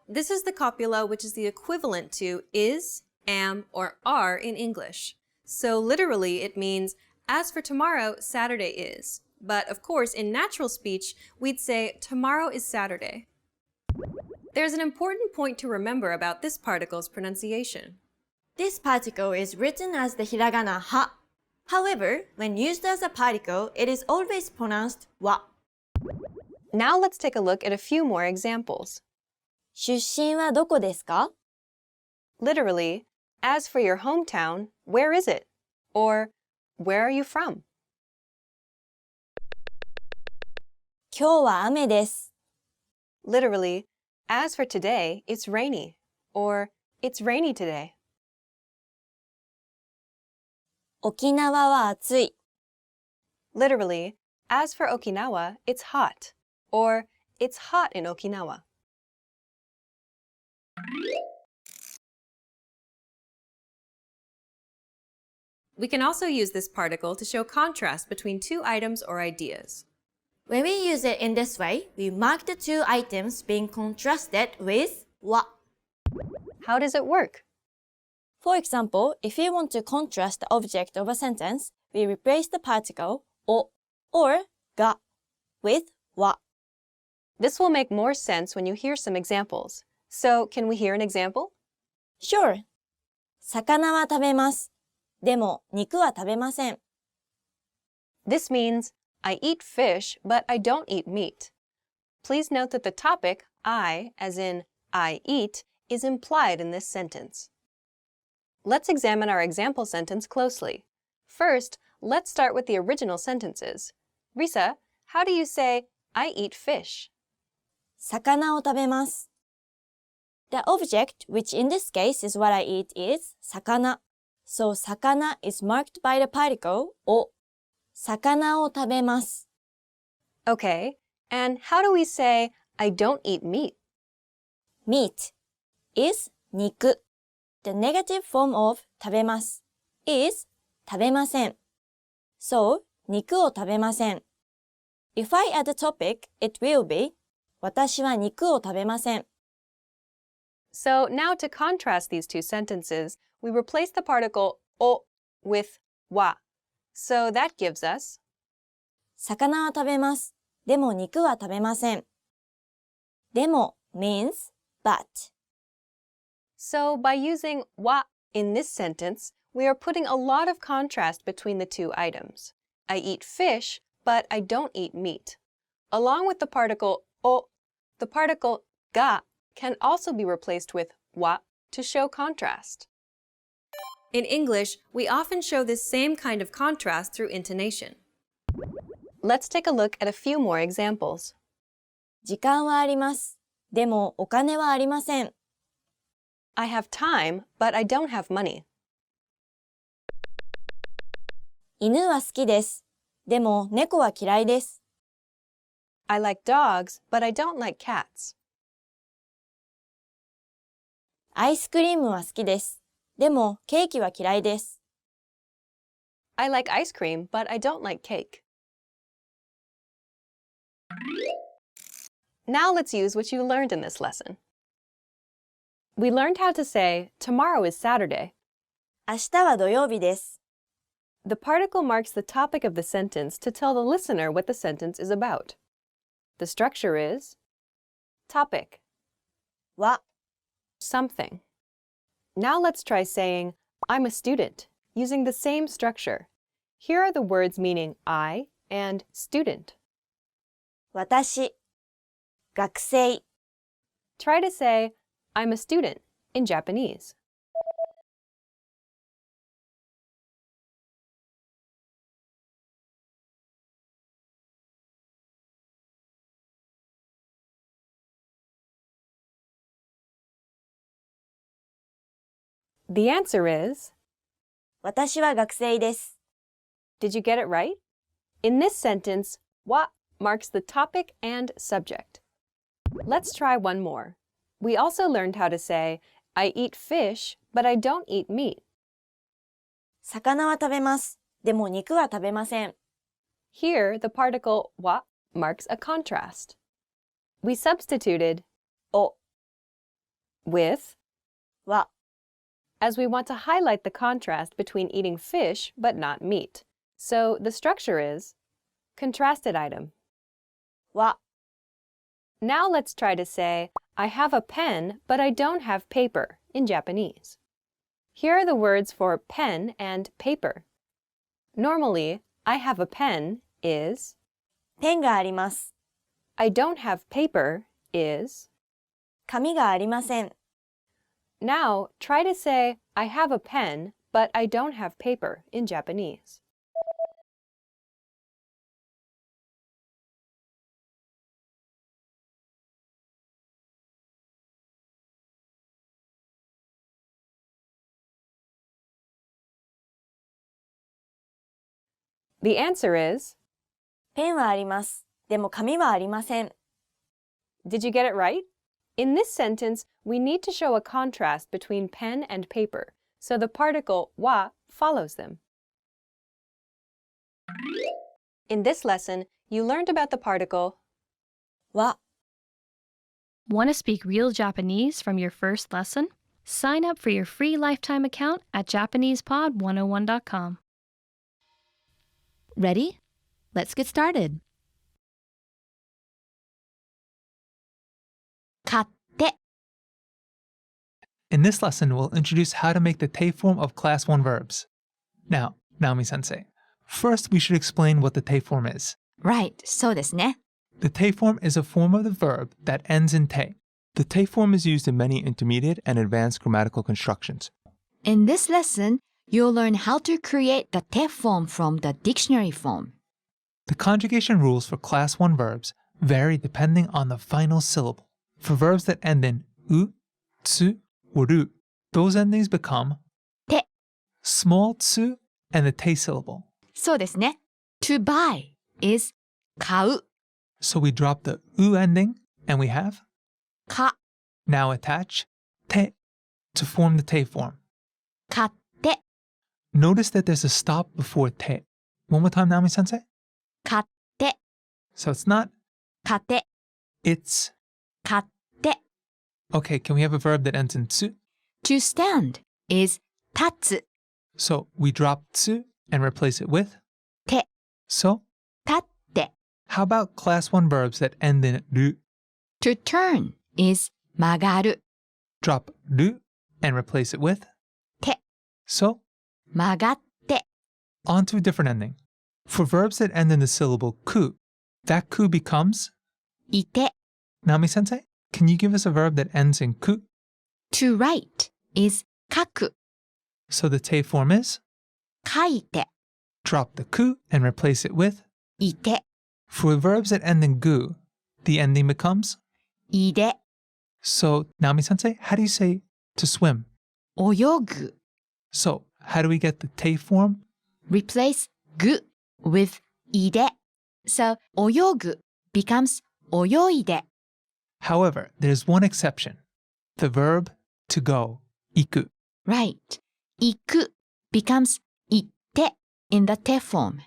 This is the copula, which is the equivalent to is, am, or are in English. So literally, it means, as for tomorrow, Saturday is. But of course, in natural speech, we'd say, tomorrow is Saturday. There's an important point to remember about this particle's pronunciation. This particle is written as the hiragana は However, when used as a particle, it is always pronounced は Now let's take a look at a few more examples. 出身はどこですか Literally, as for your hometown, where is it? Or, where are you from? 今日は雨です。 Literally, as for today, it's rainy. Or, it's rainy today. 沖縄は暑い。 Literally, as for Okinawa, it's hot. Or, it's hot in Okinawa. We can also use this particle to show contrast between two items or ideas. When we use it in this way, we mark the two items being contrasted with wa. How does it work? For example, if we want to contrast the object of a sentence, we replace the particle o or ga with wa. This will make more sense when you hear some examples. So, can we hear an example? Sure. 魚は食べます。でも肉は食べません。This means, I eat fish, but I don't eat meat. Please note that the topic, I, as in I eat, is implied in this sentence. Let's examine our example sentence closely. First, let's start with the original sentences. Risa, how do you say, I eat fish? 魚を食べます。The object, which in this case is what I eat, is 魚. So 魚 is marked by the particle を。魚を食べます。Okay, and how do we say, I don't eat meat? Meat is 肉. The negative form of 食べます is 食べません。So 肉を食べません。If I add a topic, it will be 私は肉を食べません。So now to contrast these two sentences, we replace the particle を with は. So that gives us 魚は食べます。でも肉は食べません。でも means but. So by using は in this sentence, we are putting a lot of contrast between the two items. I eat fish, but I don't eat meat. Along with the particle を, the particle が can also be replaced with は to show contrast. In English, we often show this same kind of contrast through intonation. Let's take a look at a few more examples. 時間はあります。でもお金はありません。I have time, but I don't have money. 犬は好きです。でも猫は嫌いです。I like dogs, but I don't like cats. アイスクリームは好きです。でもケーキは嫌いです。I like ice cream, but I don't like cake. Now let's use what you learned in this lesson. We learned how to say, tomorrow is Saturday. 明日は土曜日です。The particle marks the topic of the sentence to tell the listener what the sentence is about. The structure is topic, は something. Now let's try saying, I'm a student, using the same structure. Here are the words meaning I and student. 私、学生、 Try to say, I'm a student in Japanese. The answer is, 私は学生です。 did you get it right? In this sentence, wa marks the topic and subject. Let's try one more. We also learned how to say, I eat fish, but I don't eat meat. 魚は食べます。でも肉は食べません。 Here, the particle wa marks a contrast. We substituted お with は as we want to highlight the contrast between eating fish but not meat. So the structure is contrasted item. は Now let's try to say, I have a pen, but I don't have paper in Japanese. Here are the words for pen and paper. Normally, I have a pen is, ペンがあります。 I don't have paper is. 紙がありません。 Now, try to say, I have a pen, but I don't have paper in Japanese. The answer is, ペンはあります。でも紙はありません。 did you get it right? In this sentence, we need to show a contrast between pen and paper, so the particle wa follows them. In this lesson, you learned about the particle は Want to speak real Japanese from your first lesson? Sign up for your free lifetime account at JapanesePod101.com. Ready? Let's get started. 買って、 In this lesson, we'll introduce how to make the te form of Class 1 verbs. Now, Naomi-sensei, first we should explain what the te form is. Right, そうですね。 The te form is a form of the verb that ends in te. The te form is used in many intermediate and advanced grammatical constructions. In this lesson, you'll learn how to create the te form from the dictionary form. The conjugation rules for Class 1 verbs vary depending on the final syllable. For verbs that end in u, tsu, or ru, those endings become te, small tsu and the te syllable. そうですね。To buy is 買う、 So we drop the u ending and we have か、 now attach te to form the te form. 買って、 Notice that there's a stop before te. One more time, Naomi-sensei. 買って、 So it's not 買て、 it's. 買って。 Okay, can we have a verb that ends in tsu? To stand is 立つ、 So we drop tsu and replace it with て、 so. 立って。 How about Class 1 verbs that end in ru? To turn is 曲がる、 Drop ru and replace it with て、 so. 曲がって。 On to a different ending. For verbs that end in the syllable ku, that ku becomes いて。 Naomi-sensei, can you give us a verb that ends in ku? To write is 書く、 So the te form is 書いて、 drop the ku and replace it with. いて、 For verbs that end in gu, the ending becomes. いで、 So Naomi-sensei, how do you say to swim? 泳ぐ。 So how do we get the te form? Replace ぐ with いで。So 泳ぐ becomes 泳いで。 However, there's one exception. The verb to go, iku. Right. 行く becomes 行って in the te form.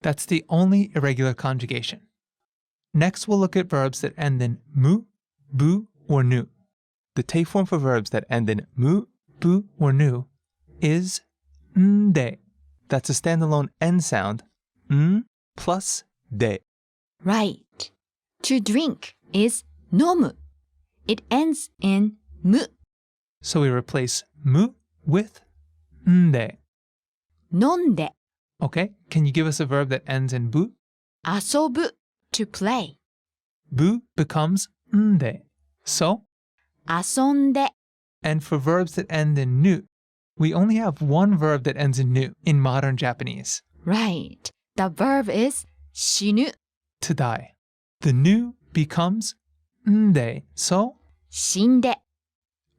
That's the only irregular conjugation. Next, we'll look at verbs that end in mu, bu, or nu. The te form for verbs that end in mu, bu, or nu is nde. That's a standalone n sound, n plus de. Right. To drink is 飲む. It ends in む. So we replace mu with nde. 飲んで Okay, can you give us a verb that ends in bu? 遊ぶ to play. Bu becomes nde. So, 遊んで and for verbs that end in nu, we only have one verb that ends in nu in modern Japanese, Right. The verb is 死ぬ to die. The nu becomes nde. So, 死んで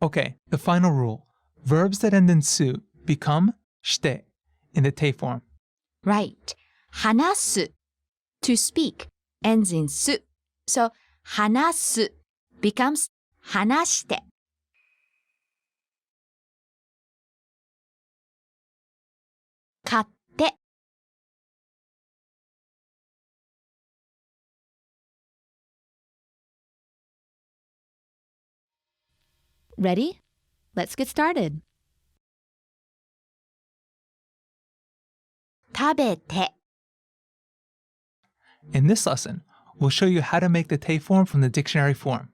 okay, the final rule. Verbs that end in su become shite in the te form. Right. 話す to speak ends in す. So 話す becomes 話して 買って Ready? Let's get started. 食べて In this lesson, we'll show you how to make the te form from the dictionary form.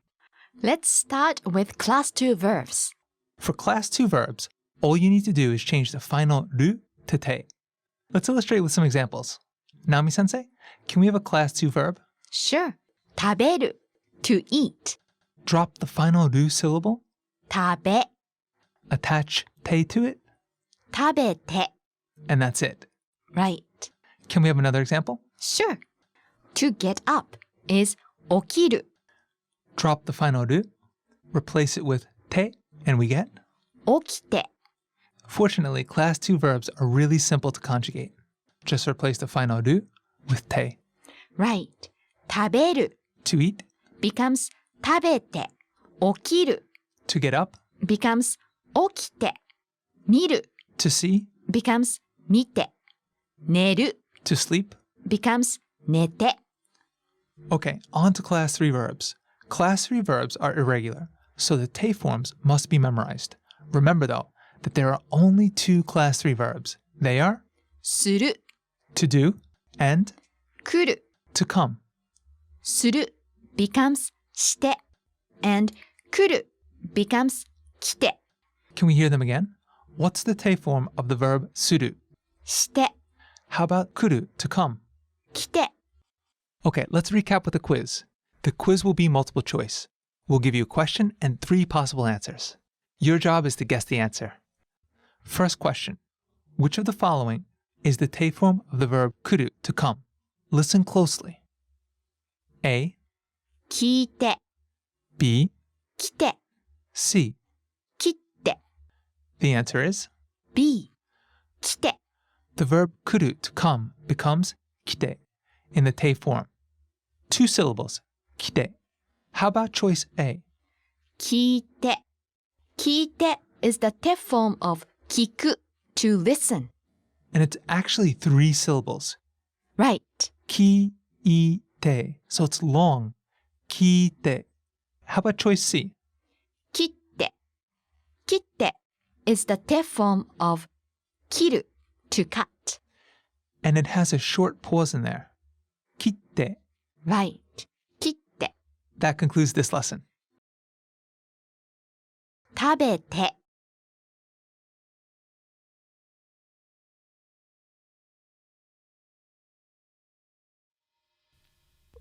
Let's start with class 2 verbs. For class 2 verbs, all you need to do is change the final ru to te. Let's illustrate with some examples. Naomi-sensei, can we have a class 2 verb? Sure. 食べる to eat. Drop the final ru syllable, 食べ attach te to it, 食べて and that's it. Right. Can we have another example? Sure. To get up is 起きる Drop the final ru, replace it with te, and we get. 起きて Fortunately, class 2 verbs are really simple to conjugate. Just replace the final ru with te. Right. 食べる To eat, becomes 食べて起きる to get up, becomes 起きて見る to see, becomes 見て寝る To sleep? becomes 寝て. Okay, on to class 3 verbs. Class 3 verbs are irregular, so the te forms must be memorized. Remember though, that there are only 2 class 3 verbs. They are する to do and 来る to come. する becomes して and 来る becomes 来て Can we hear them again? What's the te form of the verb suru? して How about kuru, to come? 来て Okay, let's recap with a quiz. The quiz will be multiple choice. We'll give you a question and 3 possible answers. Your job is to guess the answer. First question. Which of the following is the te form of the verb kuru, to come? Listen closely. A, 聞いて B, 来て C. 切って The answer is B 来て the verb kuru, to come, becomes kite in the te form. 2 syllables, kite. How about choice A? 聞いて聞いて is the te form of 聞く to listen. And it's actually 3 syllables. Right. Ki-i-te. So it's long. Kite. How about choice C? 切って切って is the te form of 切る to cut. And it has a short pause in there. Kitte. Right. 切って That concludes this lesson. 食べて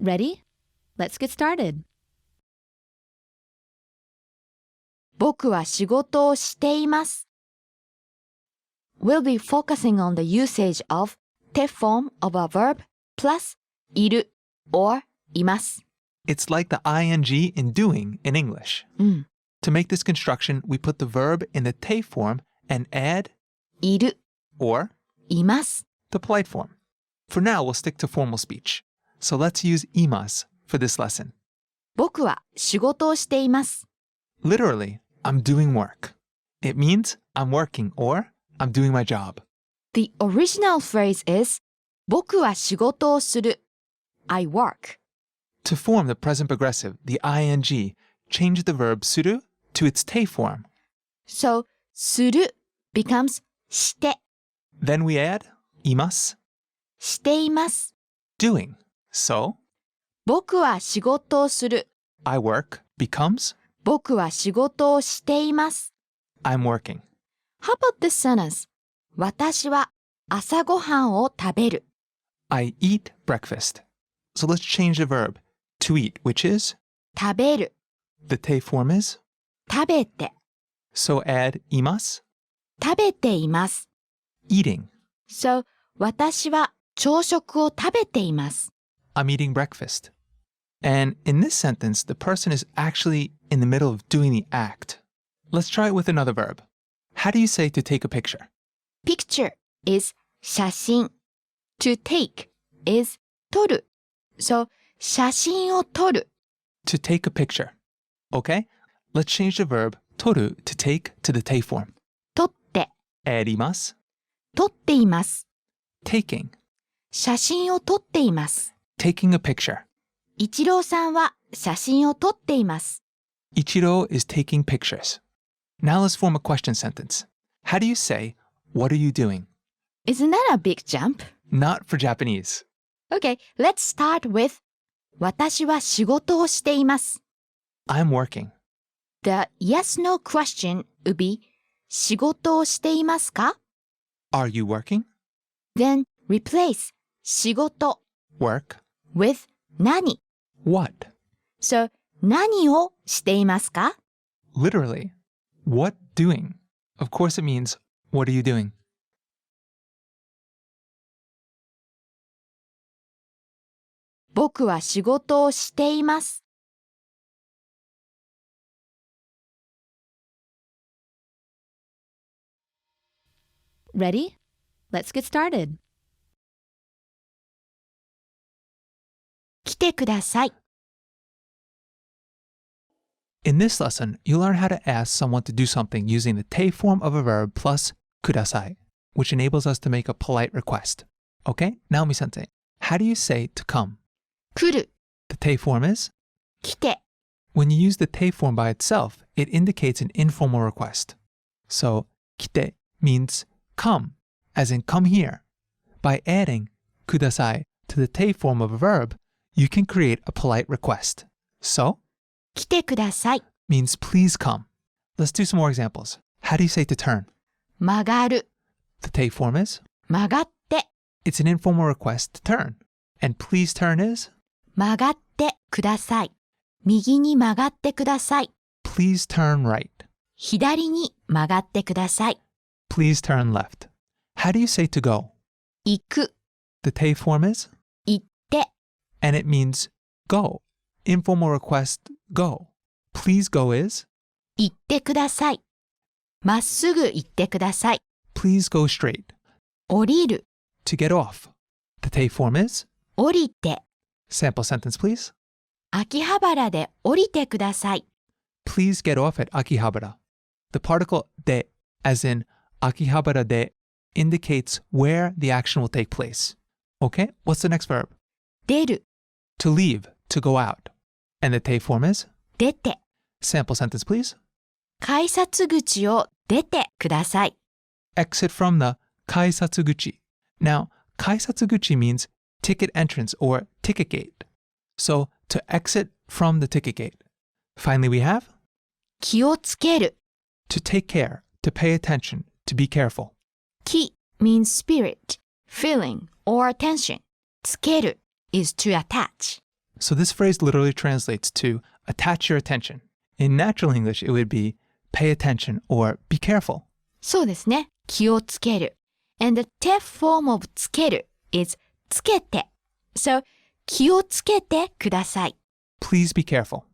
Ready? Let's get started. 僕は仕事をしています We'll be focusing on the usage of te form of a verb plus いる or います It's like the ing in doing in English. To make this construction, we put the verb in the te form and add いる or います the polite form. For now, we'll stick to formal speech. So let's use imas for this lesson. 僕は仕事をしています Literally, I'm doing work. It means I'm working or I'm doing my job. The original phrase is 僕は仕事をする I work. To form the present progressive, the ing, change the verb suru to its te form. So する becomes して Then we add imas, しています doing. So 僕は仕事をする I work becomes 僕は仕事をしています I'm working. How about this sentence? 私は朝ごはんを食べる I eat breakfast. So let's change the verb to eat, which is 食べる the te form is. 食べて So add imas, 食べています eating. So 私は朝食を食べています I'm eating breakfast. And in this sentence, the person is actually in the middle of doing the act. Let's try it with another verb. How do you say to take a picture? Picture is 写真 To take is 撮る So 写真を撮る To take a picture. Okay? Let's change the verb toru, to take, to the te form. 撮って Add imas, 撮っています taking, 写真を撮っています taking a picture. 一郎さんは写真を撮っています Ichiro is taking pictures. Now let's form a question sentence. How do you say, what are you doing? Isn't that a big jump? Not for Japanese. Okay, let's start with 私は仕事をしています I'm working. The yes-no question would be 仕事をしていますか Are you working? Then replace 仕事 Work. with 何 What? So 何をしていますか Literally. What doing? Of course it means, what are you doing? 僕は仕事をしています Ready? Let's get started. 来てください In this lesson, you'll learn how to ask someone to do something using the te form of a verb plus kudasai, which enables us to make a polite request. Okay, Naomi-sensei, how do you say to come? 来る The te form is? 来て When you use the te form by itself, it indicates an informal request. So, 来て means come, as in come here. By adding ください to the te form of a verb, you can create a polite request. So, 来てください means please come. Let's do some more examples. How do you say to turn? 曲がる The te form is? 曲がって It's an informal request to turn. And please turn is? 曲がってください右に曲がってください Please turn right. 左に曲がってください Please turn left. How do you say to go? 行く The te form is? 行って And it means go. Informal request, go. Please go is? 行ってくださいまっすぐ行ってください Please go straight. 降りる To get off. The te form is? 降りて Sample sentence, please. 秋葉原で降りてください Please get off at Akihabara. The particle de, as in Akihabara de, indicates where the action will take place. Okay, what's the next verb? 出る To leave, to go out. And the te form is? 出て Sample sentence, please. 改札口を出てください Exit from the kaisatsuguchi. Now, kaisatsuguchi means ticket entrance or ticket gate. So, to exit from the ticket gate. Finally, we have 気をつける to take care, to pay attention, to be careful. 気 means spirit, feeling, or attention. つける is to attach. So this phrase literally translates to attach your attention. In natural English, it would be pay attention or be careful. そうですね。気をつける And the te form of つける is つけて So, 気をつけてください Please be careful.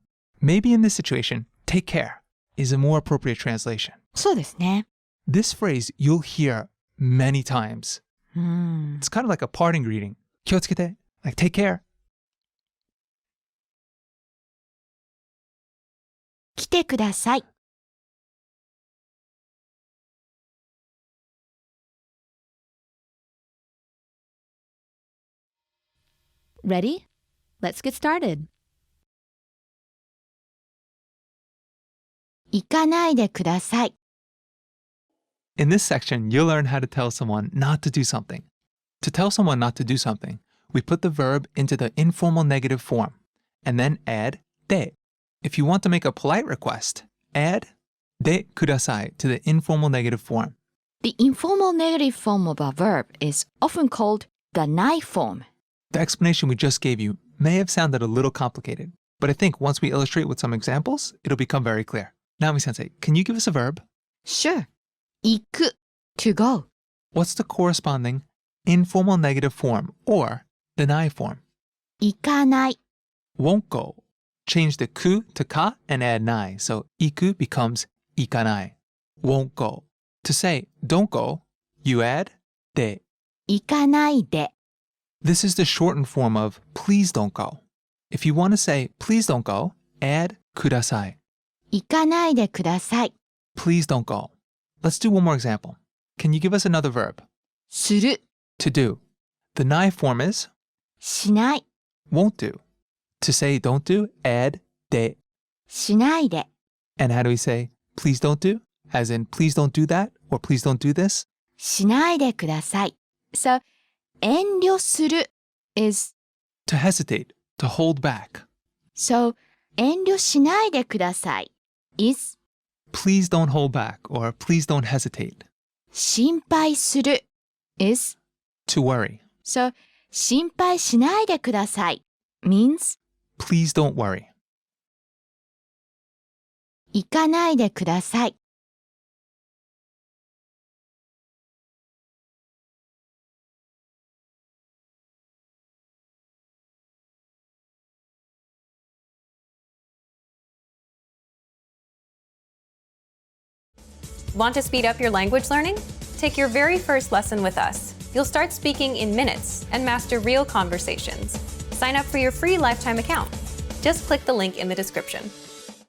Maybe in this situation, take care is a more appropriate translation. そうですね This phrase you'll hear many times. It's kind of like a parting greeting. 気をつけて, like take care. 来てください Ready? Let's get started. 行かないでください In this section, you'll learn how to tell someone not to do something. To tell someone not to do something, we put the verb into the informal negative form and then add de. If you want to make a polite request, add de kudasai to the informal negative form. The informal negative form of a verb is often called the nai form. The explanation we just gave you may have sounded a little complicated, but I think once we illustrate with some examples, it'll become very clear. Naomi-sensei, can you give us a verb? Sure. 行く to go. What's the corresponding informal negative form or the nai form? 行かない Won't go. Change the ku to ka and add nai, so iku becomes ikanai. Won't go. To say don't go, you add de. 行かないで This is the shortened form of please don't go. If you want to say please don't go, add kudasai. 行かないでください Please don't go. Let's do one more example. Can you give us another verb? する To do. The nai form is しない won't do. To say don't do, add de. しないで And how do we say please don't do? As in please don't do that or please don't do this? しないでください So, 遠慮する is To hesitate, to hold back. So, 遠慮しないでください is Please don't hold back or please don't hesitate. 心配する is To worry. So, 心配しないでください means Please don't worry. 行かないでください Want to speed up your language learning? Take your very first lesson with us. You'll start speaking in minutes and master real conversations. Sign up for your free lifetime account. Just click the link in the description.